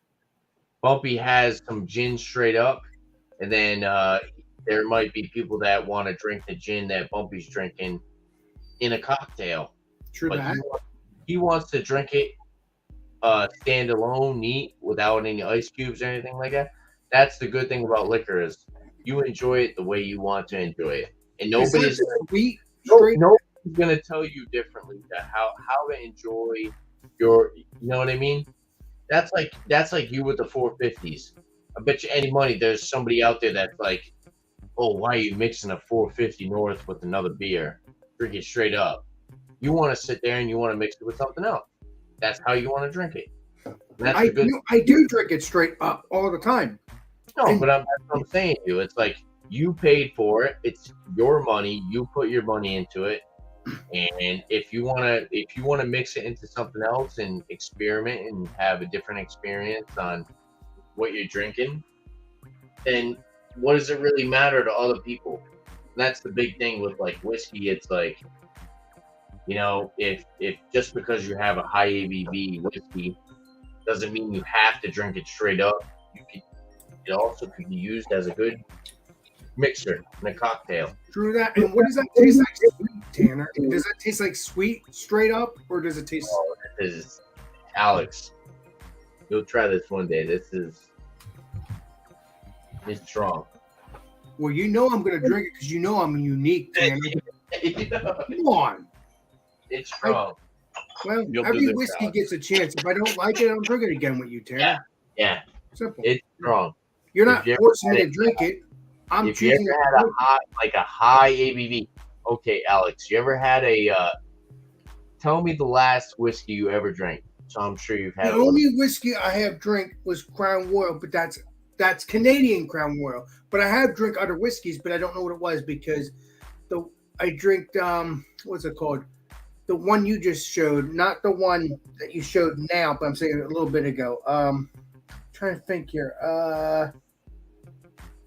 Bumpy has some gin straight up, and then there might be people that want to drink the gin that Bumpy's drinking in a cocktail. True But that. he wants to drink it standalone, neat, without any ice cubes or anything like that. That's the good thing about liquor is you enjoy it the way you want to enjoy it, and nobody's gonna tell you differently that how to enjoy your. You know what I mean? That's like you with the 450s. I bet you any money there's somebody out there that's like, oh, why are you mixing a 450 North with another beer? Drink it straight up. You want to sit there and you want to mix it with something else. That's how you want to drink it. I do drink it straight up all the time. No, but I'm saying to you, it's like you paid for it. It's your money. You put your money into it. And if you wanna mix it into something else and experiment and have a different experience on what you're drinking, then what does it really matter to other people? And that's the big thing with like whiskey. It's like, you know, if just because you have a high ABV whiskey doesn't mean you have to drink it straight up. It also could be used as a good mixer in a cocktail. True that. And what does that taste like, sweet, Tanner? Does that taste like sweet straight up, or does it taste? Oh, this is Alex. You'll try this one day. It's strong. Well, you know I'm gonna drink it because you know I'm unique, Tanner. Come on. It's strong. Every whiskey gets a chance. If I don't like it, I'll drink it again with you, Tanner. Yeah. Simple. It's strong. You're not forcing me to drink it. If you ever had a high ABV, okay, Alex, you ever had tell me the last whiskey you ever drank. So I'm sure you've had. The only whiskey I have drank was Crown Royal, but that's Canadian Crown Royal. But I have drank other whiskeys, but I don't know what it was because I drank what's it called? the one you just showed, not the one that you showed now, but I'm saying a little bit ago. Trying to think here.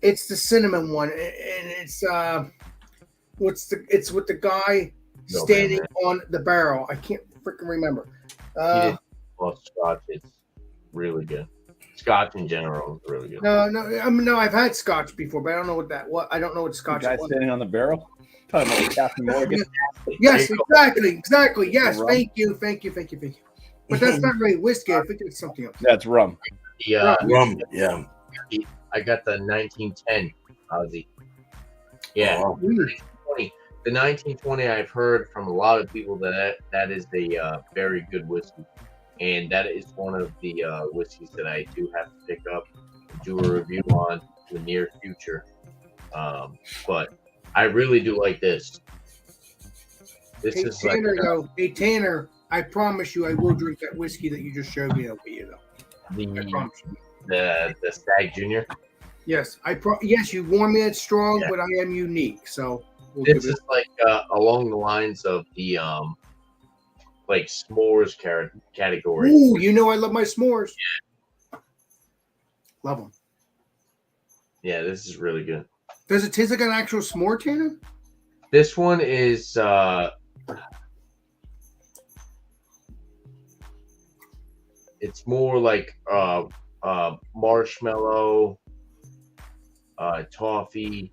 It's the cinnamon one, and it's it's with the guy standing on the barrel. I can't freaking remember. Scotch. It's really good. Scotch in general is really good. No, I've had Scotch before, but I don't know I don't know what Scotch The guy standing on the barrel. Talking about Captain Morgan. Yes, exactly. Yes, thank you. But that's not really whiskey. I think it's something else. That's rum. Rum. Yeah. I got the 1910 Aussie. Yeah. Oh, wow. 1920. The 1920, I've heard from a lot of people that is a very good whiskey. And that is one of the whiskeys that I do have to pick up and do a review on in the near future. But I really do like this. Hey, Tanner, I promise you I will drink that whiskey that you just showed me over you, though. I promise you. The Stag Junior. Yes, yes, you warned me it's strong, but I am unique, so this is like along the lines of the like s'mores category. Ooh, you know I love my s'mores. Yeah. Love them. Yeah, this is really good. Does it taste like an actual s'more, Tanner? This one is it's more like marshmallow, toffee.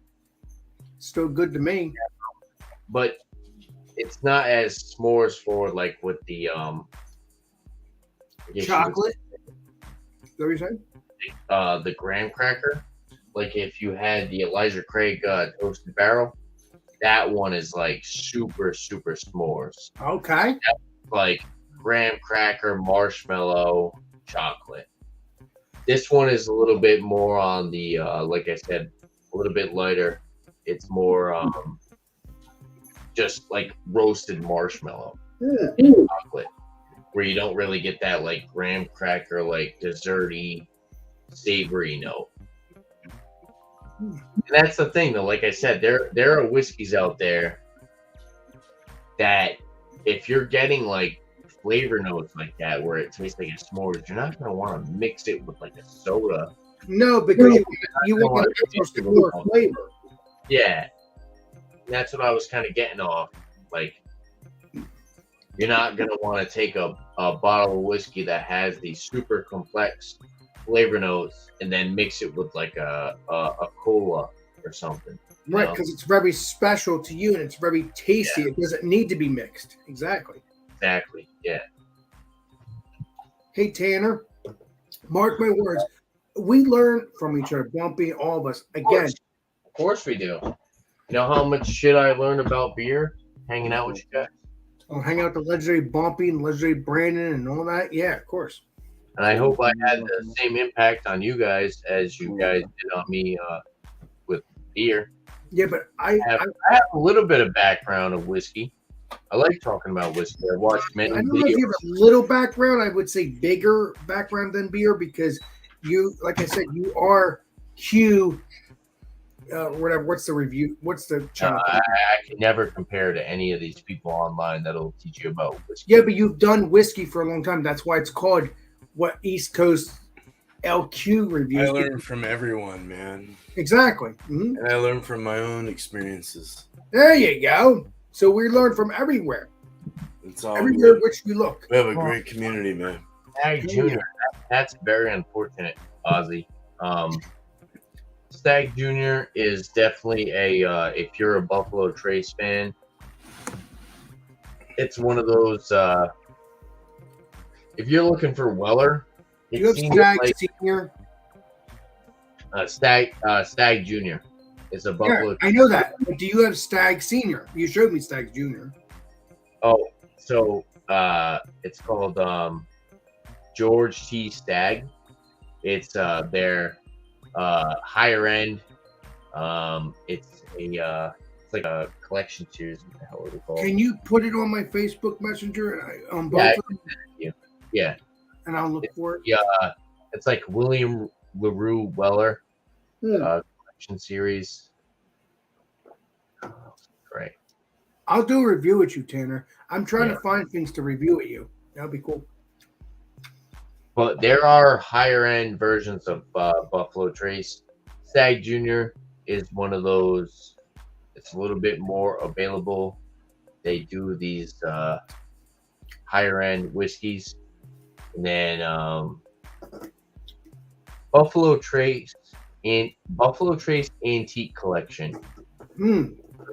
Still good to me. But it's not as s'mores forward like with the chocolate. Is that what you're saying? The graham cracker. Like if you had the Elijah Craig toasted barrel, that one is like super s'mores. Okay. That's like graham cracker, marshmallow, chocolate. This one is a little bit more on the like I said, a little bit lighter. It's more just like roasted marshmallow chocolate, where you don't really get that like graham cracker, like desserty, savory note. And that's the thing, though. Like I said, there are whiskeys out there that if you're getting like flavor notes like that, where it tastes like a s'mores, you're not going to want to mix it with like a soda. No, because you want more flavor. Yeah, that's what I was kind of getting off. Like, you're not going to want to take a bottle of whiskey that has these super complex flavor notes and then mix it with like a cola or something. Right, because it's very special to you and it's very tasty. Yeah. It doesn't need to be mixed. Exactly, yeah. Hey, Tanner, mark my words. We learn from each other, Bumpy, all of us. Again. Of course we do. You know how much shit I learned about beer hanging out with you guys? Oh, hang out with the legendary Bumpy and legendary Brandon and all that? Yeah, of course. And I hope I had the same impact on you guys as you guys did on me with beer. Yeah, but I have a little bit of background of whiskey. I like talking about whiskey. I watched many videos. I don't know if you have a little background. I would say bigger background than beer because you, like I said, you are Q. Whatever. What's the review? What's the channel? I can never compare to any of these people online that'll teach you about whiskey. Yeah, but you've done whiskey for a long time. That's why it's called what East Coast LQ reviews. I learn from everyone, man. Exactly. Mm-hmm. And I learn from my own experiences. There you go. So we learn from everywhere. It's all everywhere which we look. We have a great community, man. Stag Junior. That's very unfortunate, Ozzy. Stag Junior is definitely a if you're a Buffalo Trace fan, it's one of those if you're looking for Weller, you have Stag like, Senior. Stag Junior is a Buffalo. Yeah, I know that. But do you have Stag Senior? You showed me Stag Junior. Oh, so it's called George T. Stag. It's their higher end. It's like a collection series. What the hell is it called? Can you put it on my Facebook Messenger on both of them? Yeah. And I'll look for it. Yeah, it's like William LaRue Weller collection series. Oh, great. I'll do a review with you, Tanner. I'm trying Yeah. to find things to review with you. That'll be cool. But there are higher end versions of Buffalo Trace. Stag Junior is one of those. It's a little bit more available. They do these higher end whiskeys, and then Buffalo Trace Antique Collection.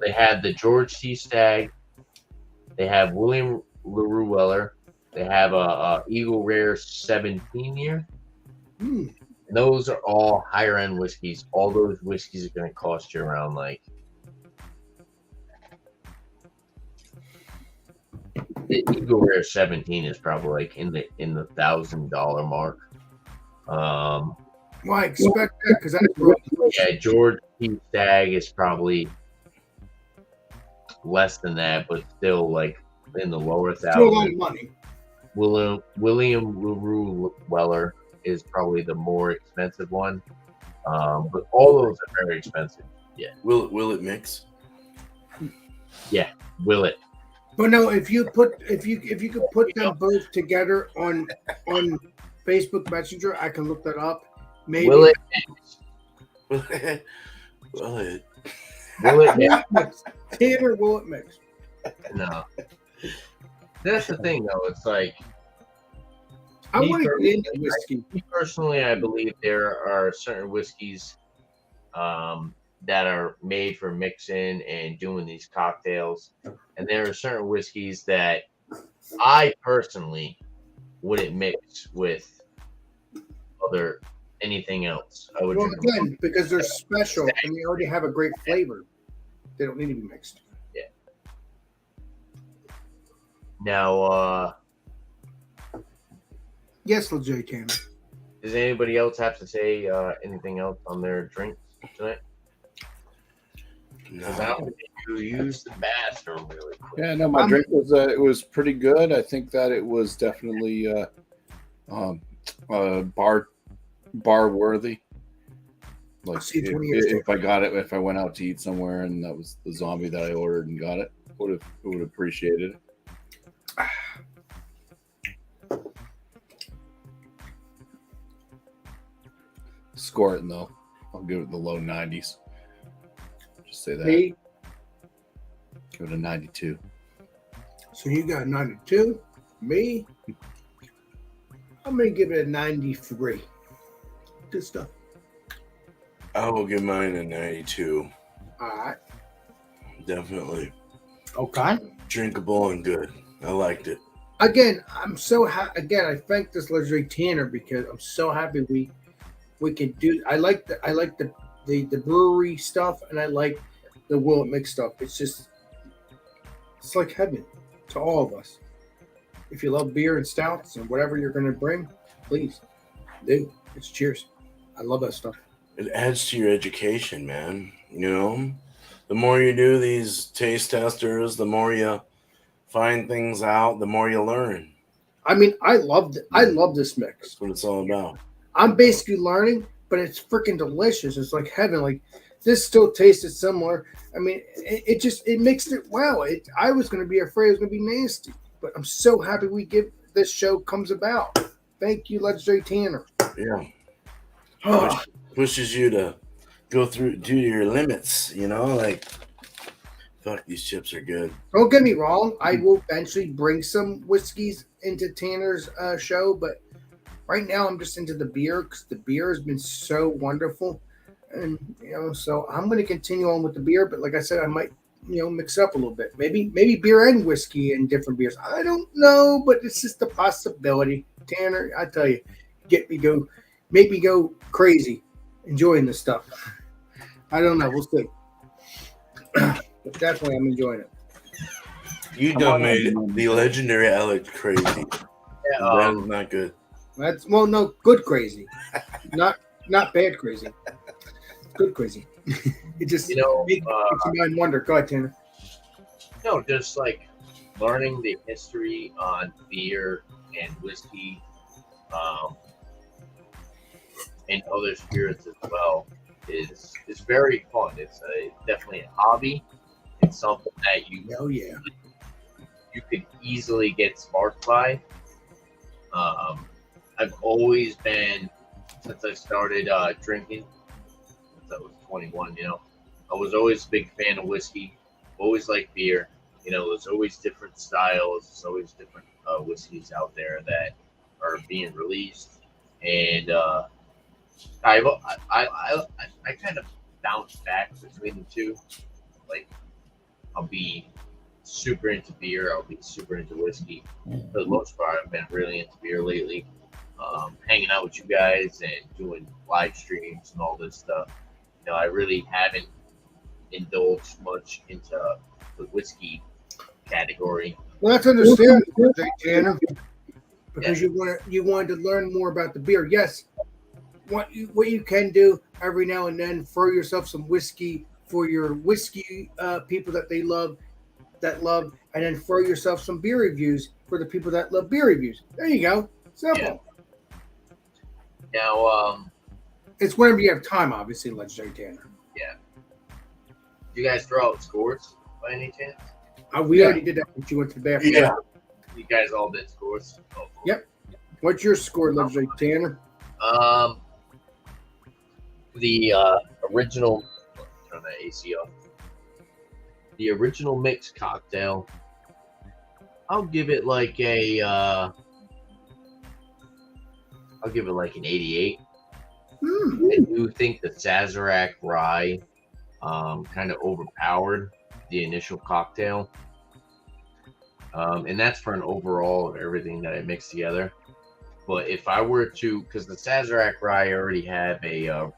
They have the George C. Stagg. They have William LaRue Weller. They have a Eagle Rare 17 year. And those are all higher end whiskeys. All those whiskeys are going to cost you around like the Eagle Rare 17 is probably like in the $1,000 mark. Well, I expect that because that's really Yeah, George P. Stagg is probably less than that, but still like in the lower still a lot thousand. of money. William LaRue Weller is probably the more expensive one, but all those are very expensive. Yeah. Will it mix? Yeah. Will it? But no, if you could put them both together on Facebook Messenger, I can look that up. Maybe. Will it? Will it? Will it? Will it? Will it mix? Tanner, will it mix? No. That's the thing, though. It's like I want to get into whiskey. me personally, I believe there are certain whiskeys that are made for mixing and doing these cocktails, and there are certain whiskeys that I personally wouldn't mix with anything else. I would Well, drink again, because they're special and they already have a great flavor, they don't need to be mixed. Yeah. Now, Yes, legit, Tanner. does anybody else have to say anything else on their drinks tonight? Because I No. don't think you use the bathroom really quick. Yeah, no, my drink was it was pretty good. I think that it was definitely bar worthy. Like See, 20 years if I got it, if I went out to eat somewhere and that was the zombie that I ordered and got it, would have appreciated it. Score it though. I'll give it the low 90s. Just say that. Me? Give it a 92. So you got 92. Me? I'm going to give it a 93. Good stuff. I will give mine a 92. All right. Definitely Okay. drinkable and good. I liked it. Again, I'm so again, I thank this legendary Tanner because I'm so happy we can do. I like the brewery stuff and I like the Will It Mix stuff. It's like heaven to all of us. If you love beer and stouts and whatever you're going to bring, please do. It's cheers. I love that stuff. It adds to your education, man. You know, the more you do these taste testers, the more you find things out, the more you learn. I mean, I love this mix. That's what it's all about. I'm basically learning, but it's freaking delicious. It's like heaven. Like this still tasted similar. I mean, it mixed it well. I was going to be afraid it was going to be nasty, but I'm so happy this show comes about. Thank you, legendary Tanner. Yeah. Pushes you to go through to your limits, you know, like fuck, these chips are good. Don't get me wrong. I will eventually bring some whiskeys into Tanner's show, but right now I'm just into the beer because the beer has been so wonderful. And, so I'm going to continue on with the beer, but like I said, I might, mix up a little bit. Maybe beer and whiskey and different beers. I don't know, but it's just a possibility. Tanner, I tell you, make me go crazy enjoying this stuff. I don't know. We'll see. But definitely I'm enjoying it. You done made the legendary Alex crazy. Yeah, That's not good. No, good crazy. not bad crazy. Good crazy. It just makes your mind wonder. Go ahead, Tanner. No, just like learning the history on beer and whiskey, and other spirits as well is very fun. It's definitely a hobby. and something that you Oh yeah. you could easily get sparked by. I've always been, since I started drinking, since I was 21, I was always a big fan of whiskey, always liked beer. There's always different styles, there's always different whiskeys out there that are being released. And I kind of bounce back between the two. Like, I'll be super into beer, I'll be super into whiskey. For the most part, I've been really into beer lately. Hanging out with you guys and doing live streams and all this stuff. I really haven't indulged much into the whiskey category. Well, that's understandable, Tanner, because you wanted to learn more about the beer. Yes, what you can do every now and then, throw yourself some whiskey for your whiskey people that love, and then throw yourself some beer reviews for the people that love beer reviews. There you go. Simple. Yeah. Now, it's whenever you have time, obviously, Legendary Tanner. Yeah. Do you guys throw out scores by any chance? We already did that when you went to the bathroom. Yeah. You guys all did scores? Oh, cool. Yep. What's your score, Legendary Tanner? The original, turn that AC off. The original mixed cocktail, I'll give it like an 88. I do think the Sazerac rye kind of overpowered the initial cocktail. And that's for an overall of everything that I mixed together. But if I were to, because the Sazerac rye, I already have a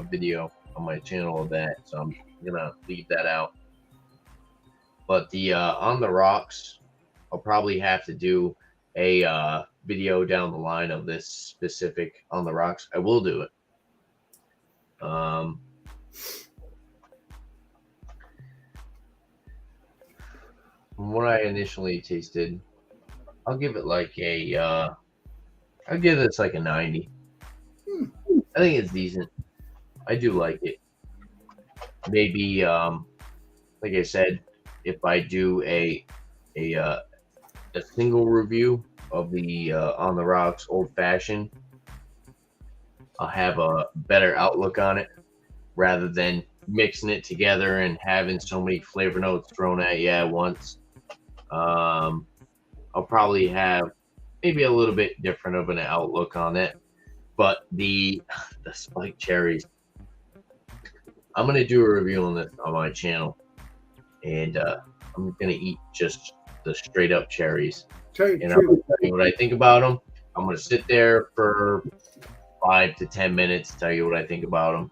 video on my channel of that, so I'm gonna leave that out. But the On the Rocks, I'll probably have to do a video down the line of this specific On the Rocks. I will do it. From what I initially tasted, I'll give it like I'll give this like a 90. I think it's decent. I do like it. Maybe, like I said, if I do a single review of the On the Rocks Old Fashioned, I'll have a better outlook on it rather than mixing it together and having so many flavor notes thrown at you at once. I'll probably have maybe a little bit different of an outlook on it. But the spiked cherries, I'm gonna do a review on this on my channel, and I'm gonna eat just the straight up cherries. And I'm gonna tell you what I think about them. I'm gonna sit there for 5 to 10 minutes, tell you what I think about them,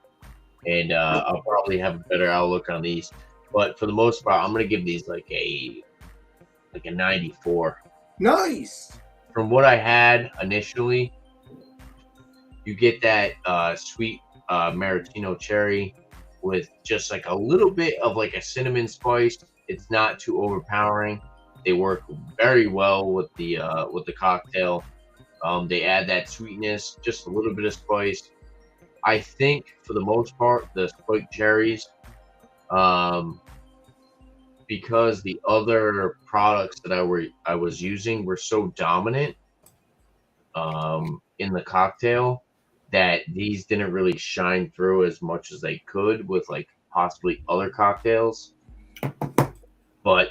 and I'll probably have a better outlook on these. But for the most part, I'm gonna give these like a 94. Nice. From what I had initially, you get that sweet maraschino cherry with just like a little bit of like a cinnamon spice. It's not too overpowering. They work very well with the cocktail. They add that sweetness, just a little bit of spice. I think for the most part, the spiked cherries, because the other products that I was using were so dominant in the cocktail, that these didn't really shine through as much as they could with like possibly other cocktails. But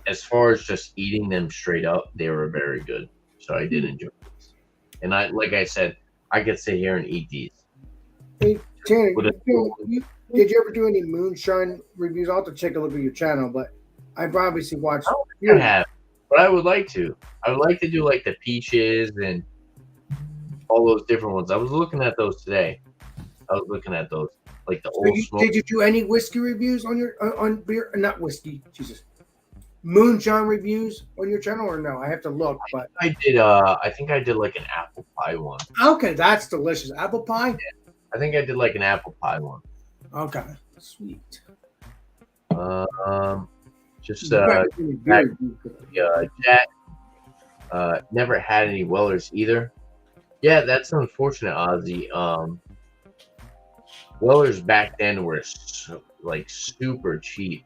as far as just eating them straight up, they were very good. So I did enjoy this. And like I said, I could sit here and eat these. Hey, Tanner, did you ever do any moonshine reviews? I'll have to take a look at your channel, but I've obviously watched. I don't think I have, but I would like to. I would like to do like the peaches and all those different ones. I was looking at those today. Like the old smoke. Did you do any whiskey reviews on your on beer? Not whiskey, Jesus. Moonshine reviews on your channel, or no? I have to look, but I did. I think I did like an apple pie one. Okay, that's delicious. Apple pie. Yeah, I think I did like an apple pie one. Okay, sweet. Just Jack. Never had any Wellers either. Yeah, that's unfortunate, Ozzy. Wellers back then were like super cheap.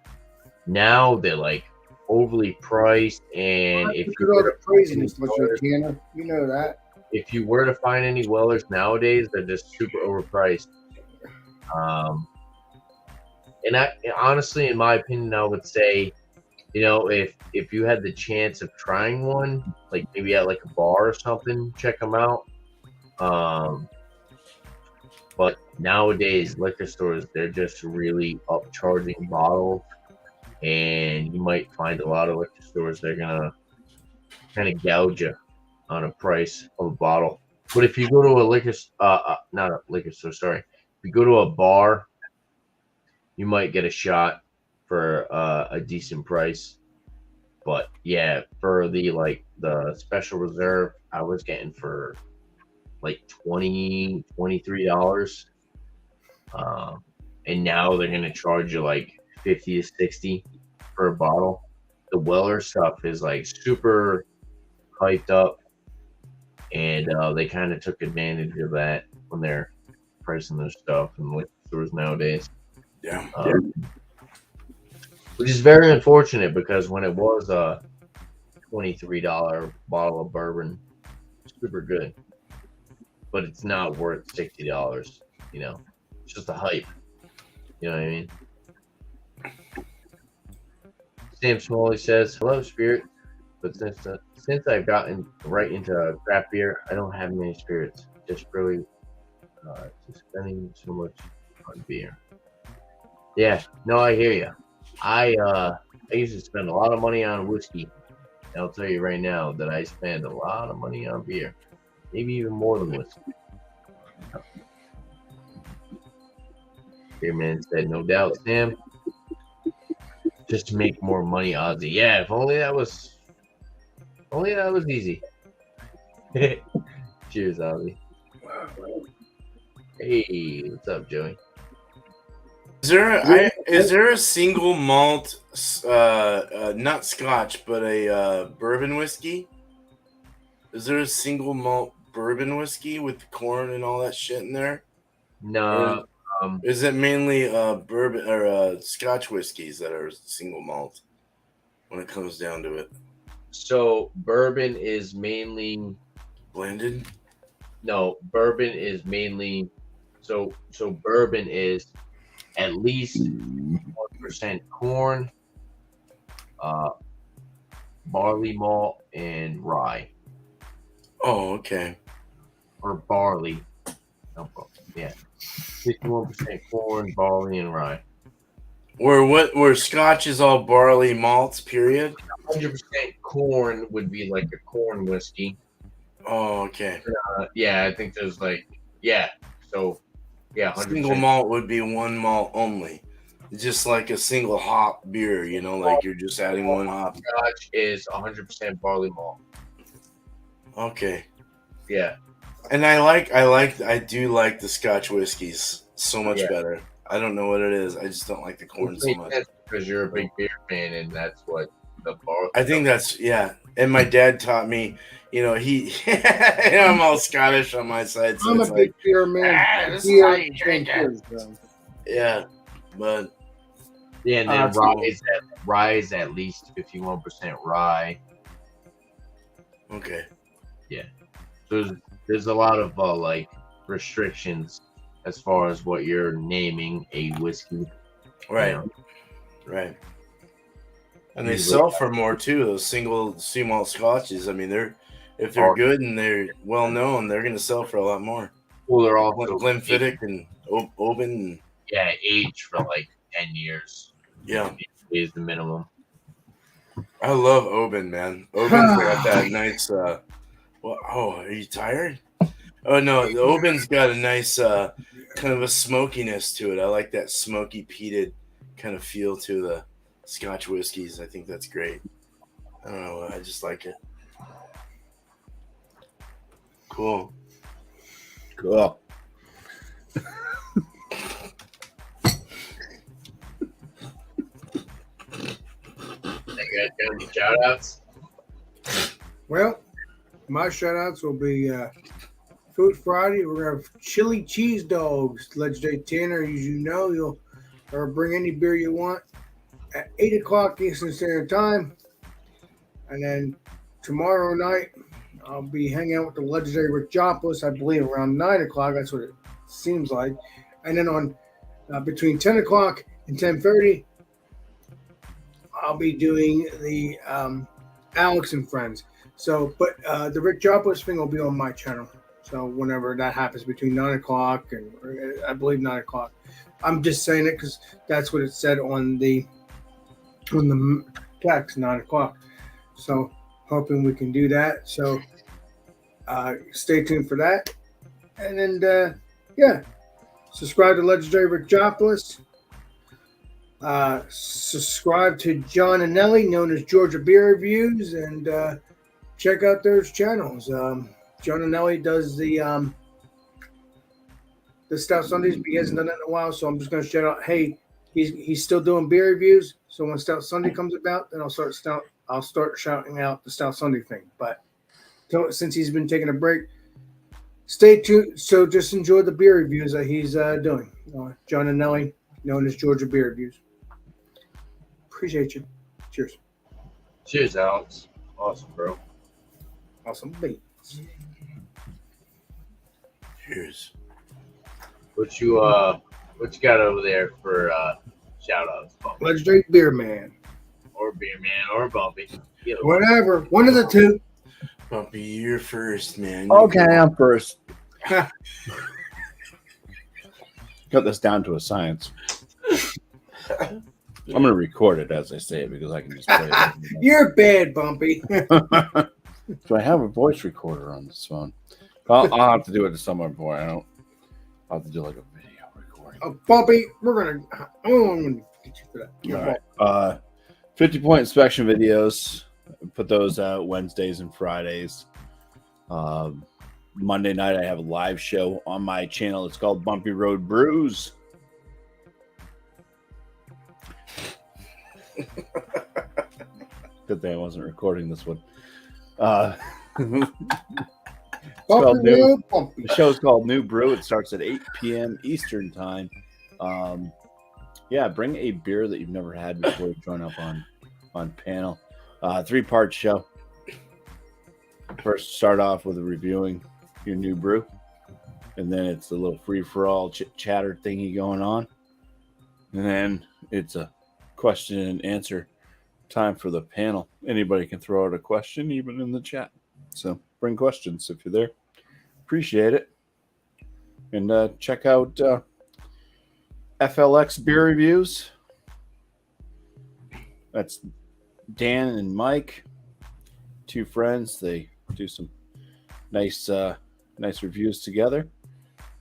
Now they're like overly priced, and if Look you at all were the to craziness, find Mr. Tanner. You know that. if you were to find any Wellers nowadays, they're just super overpriced. And I honestly, in my opinion, I would say, if you had the chance of trying one, like maybe at like a bar or something, check them out. But nowadays, liquor stores, they're just really upcharging bottles, and you might find a lot of liquor stores they're gonna kind of gouge you on a price of a bottle. But if you go to a not a liquor store, sorry, if you go to a bar, you might get a shot for a decent price. But yeah, for the special reserve, I was getting for like $23. And now they're gonna charge you like 50 to 60 for a bottle. The Weller stuff is like super hyped up, and they kind of took advantage of that when they're pricing their stuff in liquor stores nowadays. Yeah. Which is very unfortunate, because when it was a $23 bottle of bourbon, super good, but it's not worth $60. It's just a hype. You know what I mean? Sam Smalley says, "Hello, Spirit. But since I've gotten right into craft beer, I don't have many spirits. Just really just spending so much on beer." Yeah, no, I hear you. I used to spend a lot of money on whiskey. And I'll tell you right now that I spend a lot of money on beer, maybe even more than whiskey. Beer Man said, "No doubt, Sam. Just to make more money, Ozzy." Yeah, if only that was easy. Cheers, Ozzy. Hey, what's up, Joey? Is there a single malt, not Scotch, but a bourbon whiskey? Is there a single malt bourbon whiskey with the corn and all that shit in there? No. Is it mainly bourbon or Scotch whiskeys that are single malt when it comes down to it? So bourbon is mainly Blended? no. Bourbon is mainly so bourbon is at least 1% corn, barley malt, and rye. Oh, okay. Or barley. Yeah, 51% corn, barley, and rye. Where Scotch is all barley malts, period. 100% corn would be like a corn whiskey. Oh, okay. Yeah, I think there's so 100%. Single malt would be one malt only. Just like a single hop beer, like you're just adding one hop. Scotch is 100% barley malt. Okay. Yeah. And I do like the Scotch whiskeys so much better. I don't know what it is. I just don't like the corn so much. Because you're a big beer fan, and that's what the bar. I think that's And my dad taught me. I'm all Scottish on my side, so I'm it's a big beer man. this is how you drink it. Yeah, but and then cool. rye is at least 51% rye. Okay. Yeah. So there's a lot of restrictions as far as what you're naming a whiskey. Right. Right. And they sell for more too. Those single sea malt scotches. I mean, if they're good and they're well known, they're going to sell for a lot more. Well, they're also Glenfiddich and Oban. Yeah, aged for like 10 years. Yeah, is the minimum. I love Oban, man. Oban's got that nice. Are you tired? Oh no, the Oban's got a nice kind of a smokiness to it. I like that smoky peated kind of feel to the Scotch whiskeys. I think that's great. I don't know. I just like it. Cool. You guys got any shout outs? Well, my shout outs will be Food Friday. We're going to have chili cheese dogs. Legendary Tanner, as you know, you'll or bring any beer you want at 8 o'clock Eastern Standard Time. And then tomorrow night, I'll be hanging out with the legendary Rick Jopless, I believe, around 9 o'clock. That's what it seems like. And then on between 10 o'clock and 10:30, I'll be doing the Alex and Friends. So, but the Rick Jopless thing will be on my channel. So whenever that happens between 9 o'clock and I believe 9 o'clock. I'm just saying it because that's what it said on the text, 9 o'clock. So hoping we can do that. So stay tuned for that. And then, subscribe to Legendary Rick Jopless. Subscribe to John and Nelly, known as Georgia Beer Reviews, and check out those channels. John and Nelly does the Stout Sundays, but he hasn't done that in a while, so I'm just going to shout out, hey, he's still doing beer reviews. So when Stout Sunday comes about, then I'll start shouting out the Stout Sunday thing. But since he's been taking a break, stay tuned. So just enjoy the beer reviews that he's doing. John and Nelly, known as Georgia Beer Reviews. Appreciate you. Cheers. Cheers, Alex. Awesome, bro. Awesome beats. Cheers. What you got over there for shout outs? Legendary Beer Man. Or Beer Man or Bumpy. Whatever. One of the two. Bumpy, you're first, man. Okay, I'm first. Cut this down to a science. I'm going to record it as I say it because I can just play it. You're bad, Bumpy. Do I have a voice recorder on this phone? I'll have to do it to someone before. I'll have to do like a video recording. Bumpy, I'm going to get you for that. All right. 50-point inspection videos. Put those out Wednesdays and Fridays. Monday night, I have a live show on my channel. It's called Bumpy Road Brews. Good thing I wasn't recording this one. The show's called New Brew. It starts at 8 p.m. Eastern time. Bring a beer that you've never had before you join up on panel. 3-part show. First, start off with reviewing your new brew, and then it's a little free-for-all chit-chatter thingy going on, and then it's a question and answer time for the panel. Anybody can throw out a question, even in the chat. So bring questions if you're there. Appreciate it. And check out FLX Beer Reviews. That's Dan and Mike, 2 friends. They do some nice reviews together.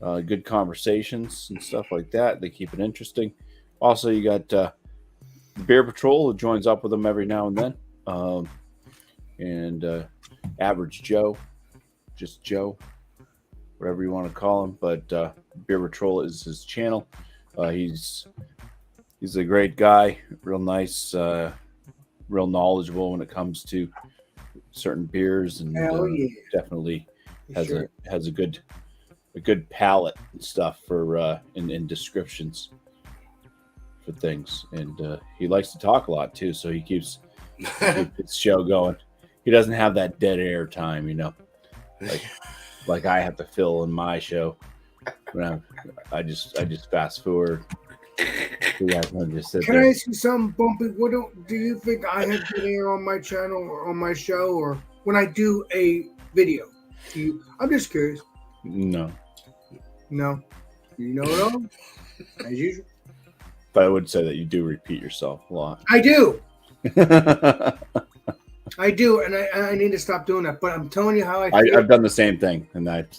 Good conversations and stuff like that. They keep it interesting. Also, you got Beer Patrol, who joins up with them every now and then. And Average Joe, just Joe, whatever you want to call him. But Beer Patrol is his channel. He's a great guy, real nice, real knowledgeable when it comes to certain beers, and definitely has a good palate and stuff for in descriptions for things. And he likes to talk a lot too, so he keeps his show going. He doesn't have that dead air time, like I have to fill in my show. When I just fast forward. Can I ask you something, Bumpy? What do you think I have dead air on my channel or on my show, or when I do a video? I'm just curious. No. You know it all, as usual. But I would say that you do repeat yourself a lot. I do. I do, and I need to stop doing that. But I'm telling you how I feel. I've done the same thing, and I've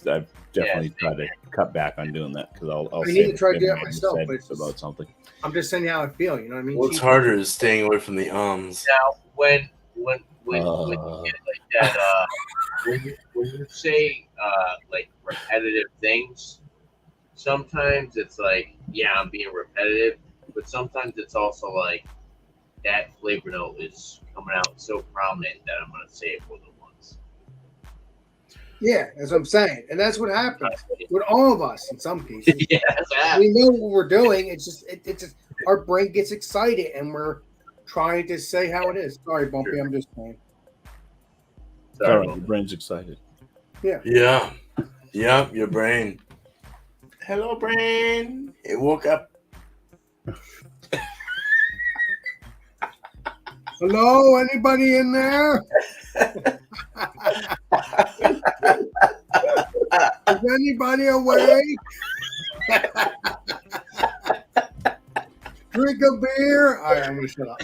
definitely tried to cut back on doing that because I'll I need to try to do that myself. But it's about something. I'm just saying how I feel. You know what I mean? What's harder is staying away from the ums. Now, when you get like that, when you say like repetitive things, sometimes it's like, yeah, I'm being repetitive, but sometimes it's also like that flavor note is coming out so prominent that I'm gonna say it more than once. Yeah, that's what I'm saying, and that's what happens with all of us in some cases. Yeah, we know what we're doing. It's just our brain gets excited and we're trying to say how it is. Sorry, Bumpy, I'm just saying. All Sorry right, about your that. brain's excited. Yeah. Yep, your brain. Hello, brain. It woke up. Hello, anybody in there? Is anybody awake? Drink a beer. All right, I'm gonna shut up.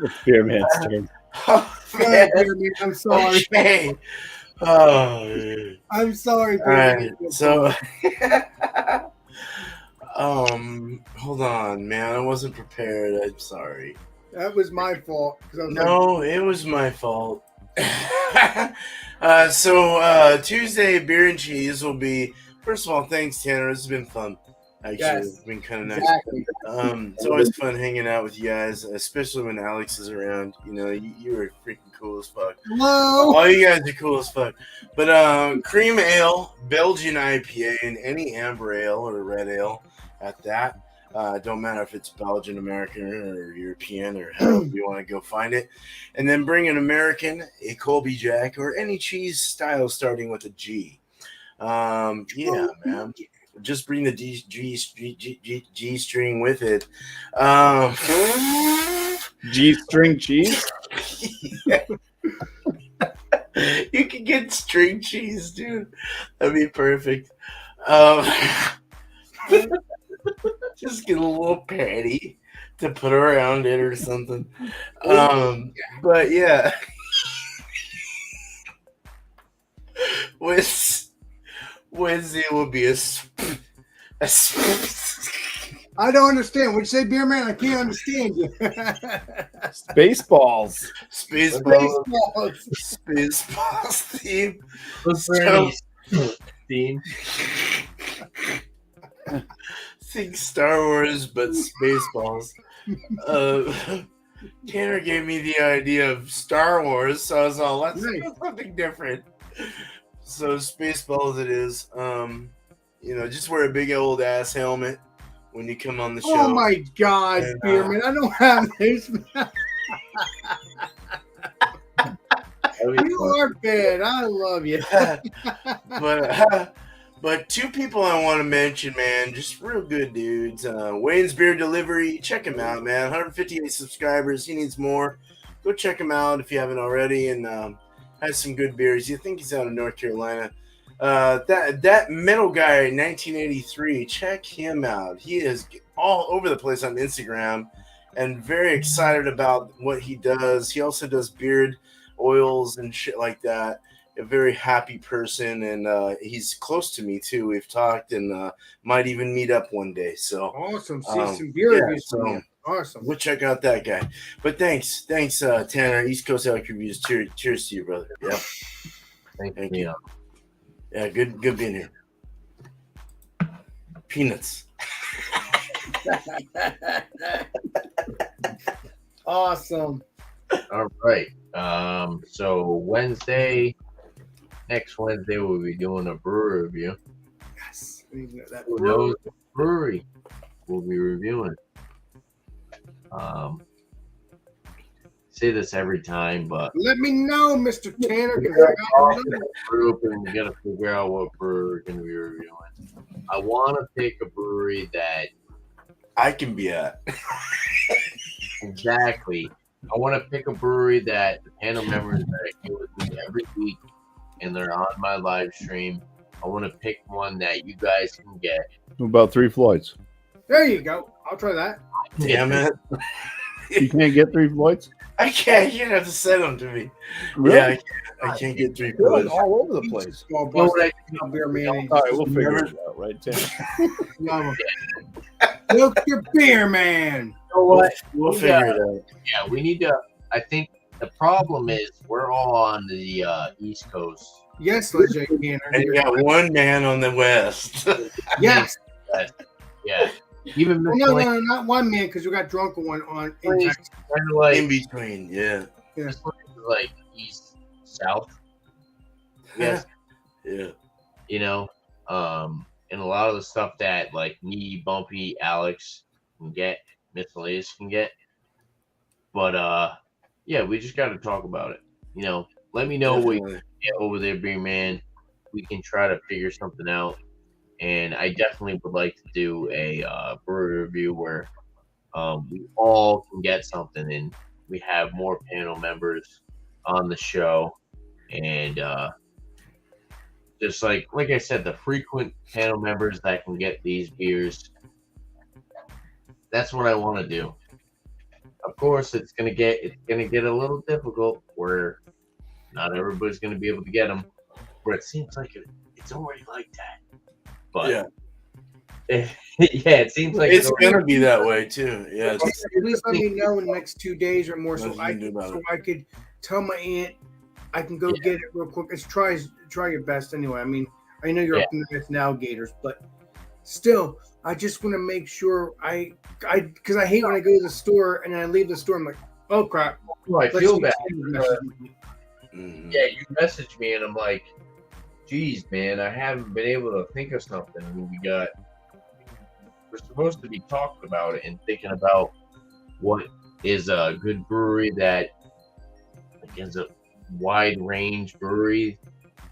It's Beer Man's turn. Oh, Go man. ahead, Beer Man, I'm sorry. Okay. Oh, man. I'm sorry, All Beer right. Man. So, hold on, man. I wasn't prepared. I'm sorry. That was my fault. 'Cause I was like, No, it was my fault. Tuesday, beer and cheese will be. First of all, thanks, Tanner. This has been fun. Actually, Yes, it's been kind of nice. exactly. It's always fun hanging out with you guys, especially when Alex is around. You know, you are freaking cool as fuck. Hello. All you guys are cool as fuck. But cream ale, Belgian IPA, and any amber ale or red ale at that. Don't matter if it's Belgian, American, or European, or however you want to go find it. And then bring an American, a Colby Jack, or any cheese style starting with a G. Yeah, man. Just bring the G string with it. G-string cheese? You can get string cheese, dude. That'd be perfect. Just get a little patty to put around it or something. But yeah. Wednesday will be a I don't understand. What you say, Beer Man? I can't understand you. Spaceballs. Spaceballs theme. Look for any theme. Think Star Wars, but Spaceballs. Tanner gave me the idea of Star Wars, so I was all, let's do something different. So Spaceballs it is. Just wear a big old ass helmet when you come on the show. Oh my God, And, Beer Man! I don't have this. You are bad. I love you. But two people I want to mention, man, just real good dudes. Wayne's Beer Delivery, check him out, man. 158 subscribers. He needs more. Go check him out if you haven't already, and has some good beers. You think he's out of North Carolina? That metal guy, 1983. Check him out. He is all over the place on Instagram, and very excited about what he does. He also does beard oils and shit like that. A very happy person, and he's close to me too. We've talked and might even meet up one day. So awesome. See some beer reviews. So awesome. we'll check out that guy. But thanks, Tanner. East Coast Alec Reviews. Cheers to you, brother. Yeah, thank you. Yeah, good being here. Peanuts. Awesome. All right. So next Wednesday, we'll be doing a brewery review. Yes. Who knows what brewery we'll be reviewing? Say this every time, but Let me know, Mr. Tanner. we 'Cause I got to know. group and we gotta figure out what brewery we're gonna be reviewing. I want to pick a brewery that I can be at. exactly. I want to pick a brewery that the panel members that are here with me every week and they're on my live stream. I want to pick one that you guys can get. About 3 Floyds. There you go. I'll try that. Damn it. You can't get 3 Floyds? I can't. You have to send them to me. Really? Yeah, I can't get 3 They're like Floyds. all over the place. Well, You know what Beer Man. All right, we'll figure it out, right, Tim? Look your Beer Man. You know what? We'll figure it out. Yeah, we need to. I think the problem is we're all on the East Coast. Yes, Legend Tanner. And you got one man on the West. Yes. Yeah. Even Well, no, not one man, because you got drunk on in Texas. kind of like In between, yeah. this one is like east south. Yes, Yeah. you know, and a lot of the stuff that like me, Bumpy, Alex, can get, miscellaneous can get. But yeah, we just got to talk about it. You know, let me know what you Definitely. get over there, Beer Man. We can try to figure something out. And I definitely would like to do a brewery review where we all can get something, and we have more panel members on the show, and just like I said, the frequent panel members that can get these beers. That's what I want to do. Of course, it's gonna get a little difficult where not everybody's gonna be able to get them. Where it seems like it's already like that, but Yeah, yeah, it seems like it's already- gonna be that way too. Yeah, it's- Please let me know in the next 2 days or more, so Nothing you can do about I could tell my aunt I can go get it real quick. Let's try your best anyway. I mean, I know you're up in the alligators, but still, I just want to make sure because I hate when I go to the store and I leave the store. I'm like, oh crap. Oh, I feel bad. Mhm. Yeah, you messaged me and I'm like, geez, man, I haven't been able to think of something. I mean, we're supposed to be talking about it and thinking about what is a good brewery that is a wide range brewery,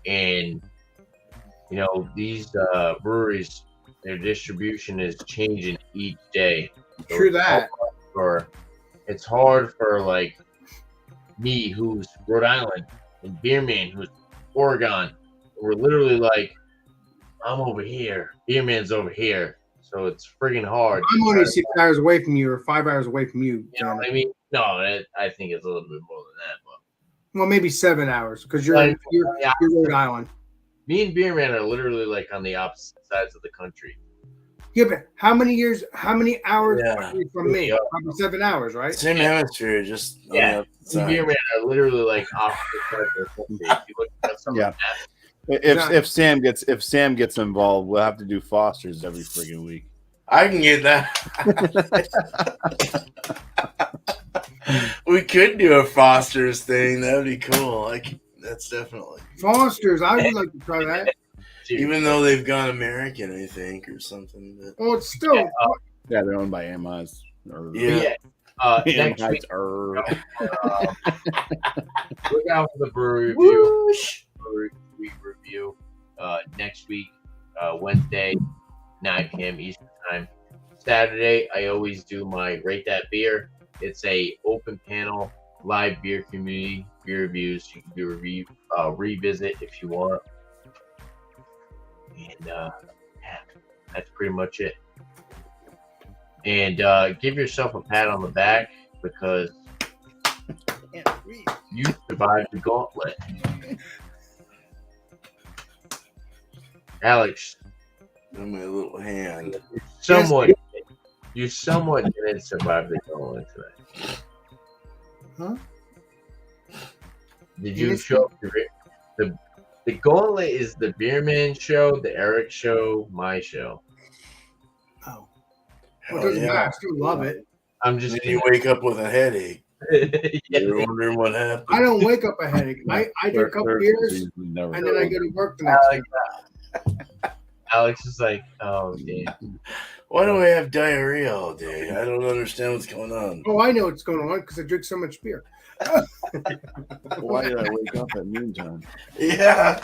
and you know these breweries, their distribution is changing each day. So True that. it's hard for like me, who's Rhode Island, and Beerman, who's Oregon. We're literally like, I'm over here, Beerman's over here, so it's friggin' hard. I'm only 6 hours away from you or 5 hours away from you. You know what I mean? No, I think it's a little bit more than that, but Well, maybe 7 hours because you're Rhode Island. me and Beerman are literally like on the opposite sides of the country. Yeah, but how many hours Yeah. are you from me? Yeah. Probably 7 hours, right? Same hemisphere, just on the Yeah. opposite Me and side. Beerman are literally like opposite sides of the country. If you look at some Yeah. of that, If Sam gets involved, we'll have to do Foster's every friggin' week. I can get that. We could do a Foster's thing. That'd be cool. That's definitely. Foster's, I would like to try that. Even though they've gone American, I think, or something. But Well, it's still Yeah, they're owned by Amaz. Yeah. next week, Amaz. look out for the brewery review. Brewery week review next week, Wednesday, 9 p.m. Eastern time. Saturday, I always do my Rate That Beer. It's a open panel, live beer community, beer reviews. You can do a revisit if you want. And yeah, that's pretty much it. And give yourself a pat on the back because you survived the gauntlet. Alex, on my little hand. you somewhat didn't survive the gauntlet today. Huh? Did you show up the gauntlet is the Beerman show, the Eric show, my show. oh, Hell well, it doesn't yeah. matter. I still love it. I'm just Then you wake up with a headache. yeah. You're wondering what happened. I don't wake up a headache. I drink a couple beers and then I go to work the next day. Alex is like, oh damn. Why do I have diarrhea all day? I don't understand what's going on. Oh, I know what's going on because I drink so much beer. Why did I wake up at noontime? Yeah.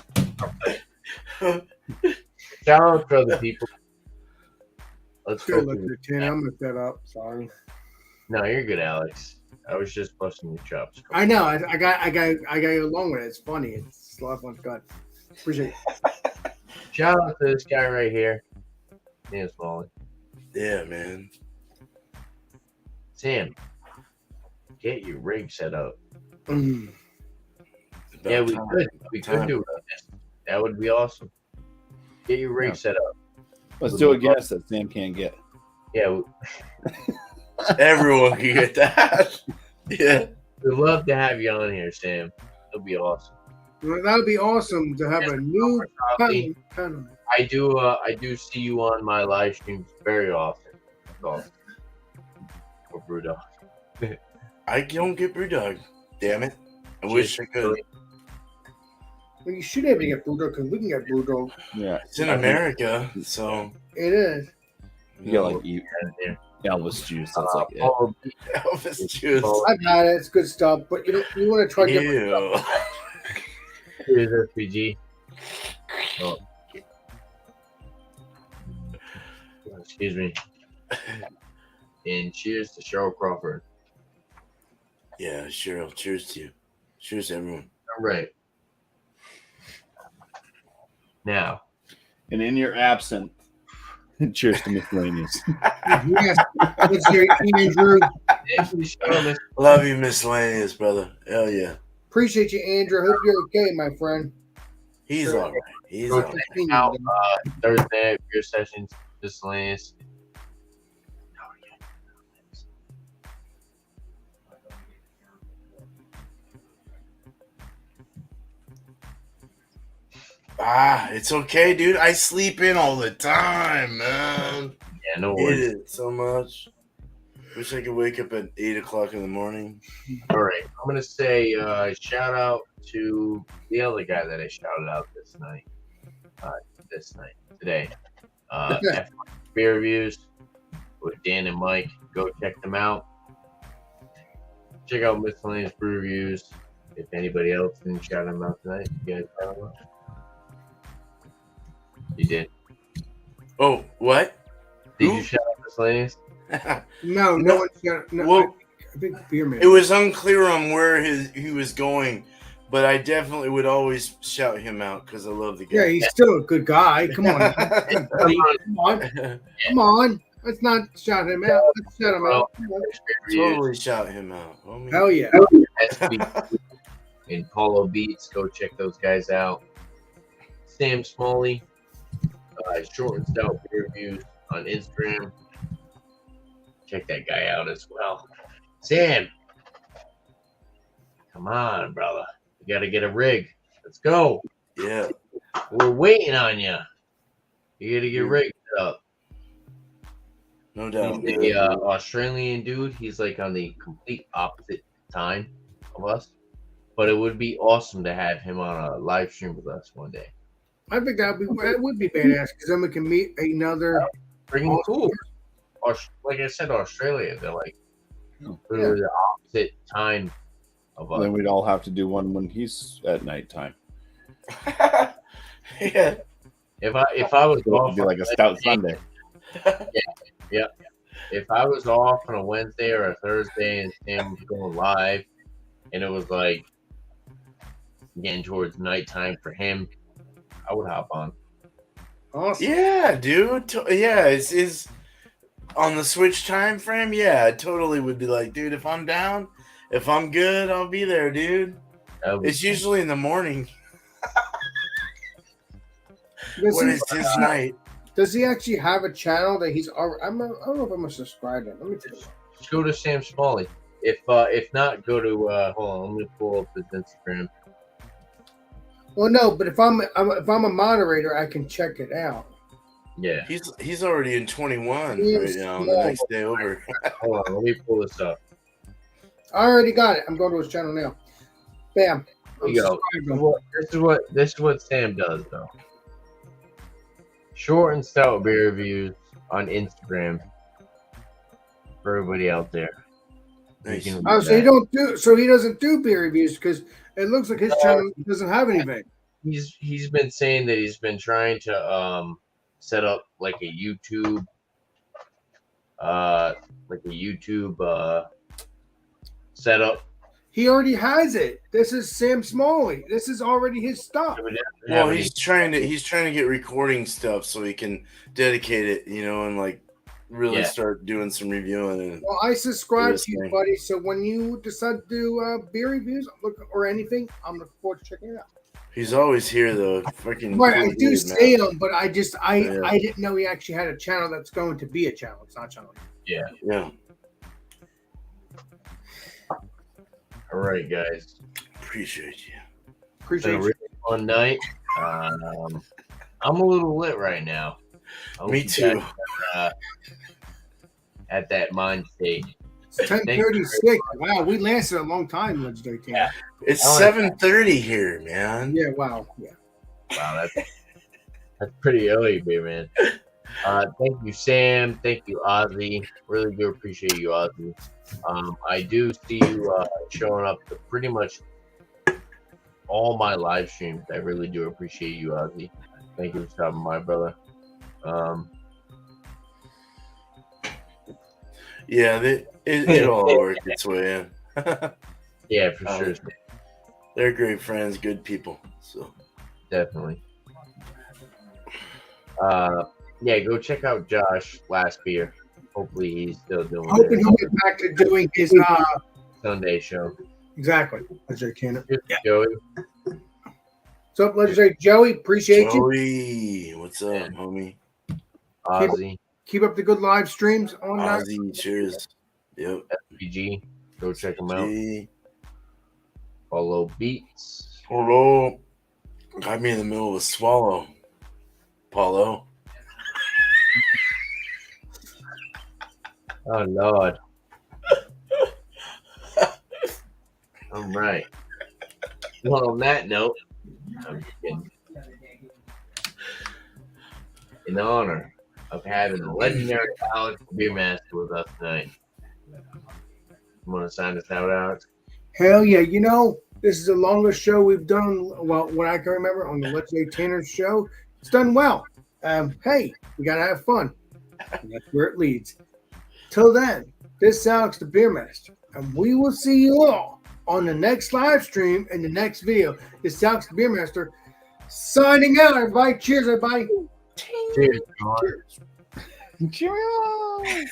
Shout out to other people. Let's Still go. look at the tin. I'm gonna set up. Sorry. No, you're good, Alex. I was just busting your chops. I know. I got along with it. It's funny. It's a lot of fun. God, appreciate it. Shout out to this guy right here. Sam Smalley. Yeah, man. Sam, get your rig set up. Mm. About Yeah, we time. could. We could Time. do it. That would be awesome. Get your rig Yeah. set up. Let's do a guess that Sam can't get. Yeah, Everyone can get that. Yeah. we'd love to have you on here, Sam. It'll be awesome. Well, that would be awesome to have a new panel. I do see you on my live streams very often. That's awesome. For Brewdog. I don't get Brewdog. Damn it. I wish I could. Well, you should be able to get Brewdog because we can get Brewdog. Yeah, It's in America, so. It is. You got like Yeah. Elvis juice. That's like it. Apollo Elvis juice. I've had it. It's good stuff. But you want to try different Ew. stuff. Cheers, SPG. Oh. Excuse me. And cheers to Cheryl Crawford. Yeah, Cheryl. Cheers to you. Cheers, everyone. All right. Now. And in your absinthe, cheers to miscellaneous. Yes. Let's hear Andrew. Thank you, Cheryl. Love you, miscellaneous, brother. Hell yeah. Appreciate you, Andrew. Hope you're okay, my friend. He's Sure. all right. He's Go all check right. us out Thursday beer sessions, miscellaneous. It's okay, dude. I sleep in all the time, man. Yeah, no Hate worries. it so much. Wish I could wake up at 8 o'clock in the morning. All right, I'm gonna say shout out to the other guy that I shouted out today. F1 beer reviews with Dan and Mike. Go check them out. Check out miscellaneous brew reviews. If anybody else didn't shout them out tonight, you guys shout them out. You did. Oh, what? Did Who? you shout out miscellaneous? No one. No, Well, I think beer man. it was unclear on where he was going, but I definitely would always shout him out because I love the guy. Yeah, he's still a good guy. Come on, buddy. Come on. Let's not shout him out. Let's shout him out. Totally shout him out. Homie. Hell yeah. SB and Paulo Beats. Go check those guys out. Sam Smalley, Short and Stout beer reviews on Instagram. Check that guy out as well. Sam, come on, brother. You got to get a rig. Let's go. Yeah. We're waiting on you. You got to get rigged up. No doubt. He's man. a Australian dude. He's like on the complete opposite time of us. But it would be awesome to have him on a live stream with us one day. I think that would be badass because then we can meet another. Bring him cool. Like I said, Australia. They're like literally the opposite time of us. Then we'd all have to do one when he's at nighttime. Yeah. If I was So off, it'd be like a stout Sunday. Yeah. If I was off on a Wednesday or a Thursday and Sam was going live, and it was like getting towards nighttime for him, I would hop on. Awesome. Yeah, dude. Yeah, it's on the Switch time frame. Yeah, I totally would be like, dude, if I'm down, if I'm good, I'll be there, dude. It's usually in the morning when it's his night. Does he actually have a channel that he's already? I don't know if I'm gonna subscribe to him. Let me take a look. Just go to Sam Smalley. If not, go to hold on. Let me pull up his Instagram. Well, no, but if I'm a moderator, I can check it out. Yeah. He's already in 21 He right is now. The small. next day over. Hold on. Let me pull this up. I already got it. I'm going to his channel now. Bam. Here you go. This is what Sam does though. Short and stout beer reviews on Instagram for everybody out there. Nice. You can Oh, so he doesn't do beer reviews because it looks like his channel doesn't have anything. He's been saying that he's been trying to set up like a YouTube setup. He already has it. This is Sam Smalley. This is already his stuff. Well, he's trying to get recording stuff so he can dedicate it, and like really start doing some reviewing. And Well, I subscribe to you, thing. buddy. So when you decide to do beer reviews or anything, I'm looking forward to checking it out. he's always here though. Freaking Right, I cool do dude, see man. him, but I didn't know he actually had a channel that's going to be a channel. It's not a channel. Yeah, All right, guys. appreciate you. It's been Appreciate a you. really fun night. I'm a little lit right now. I hope Me you too. guys, at that mind state. It's 10:36. Wow, we lasted a long time, Legendary Team. Yeah. It's I like 7:30 here, man. Yeah, wow. Yeah. Wow, that's pretty early, beer man. Thank you, Sam. Thank you, Ozzy. Really do appreciate you, Ozzy. I do see you showing up to pretty much all my live streams. I really do appreciate you, Ozzy. Thank you for stopping by, brother. Yeah, it'll all work its way in. Yeah, for sure. They're great friends, good people. So Definitely. Yeah, go check out Josh Last Beer. Hopefully he's still doing Hoping it. he'll get back to doing his Sunday show. exactly. Legendary Cannon. Yeah. Joey. What's up, Legendary Joey? Appreciate you. Joey, what's up, homie? Ozzy. Keep up the good live streams on that. Ozzy, cheers. Yep. SPG. Go check him out. G. Follow Beats. Hello. Got me in the middle of a swallow. Paulo. Oh, Lord. All right. Well, on that note, I'm just kidding. In honor of having the legendary Alex Beer Master with us tonight. You want to sign us out, Alex? Hell yeah. You know, this is the longest show we've done, well, what I can remember on the Legendary Tanner show. It's done well. Hey, we got to have fun. And that's where it leads. Till then, this is Alex the Beer Master, and we will see you all on the next live stream and the next video. This is Alex the Beer Master signing out, everybody. Cheers, everybody. Cheers, John. Cheers.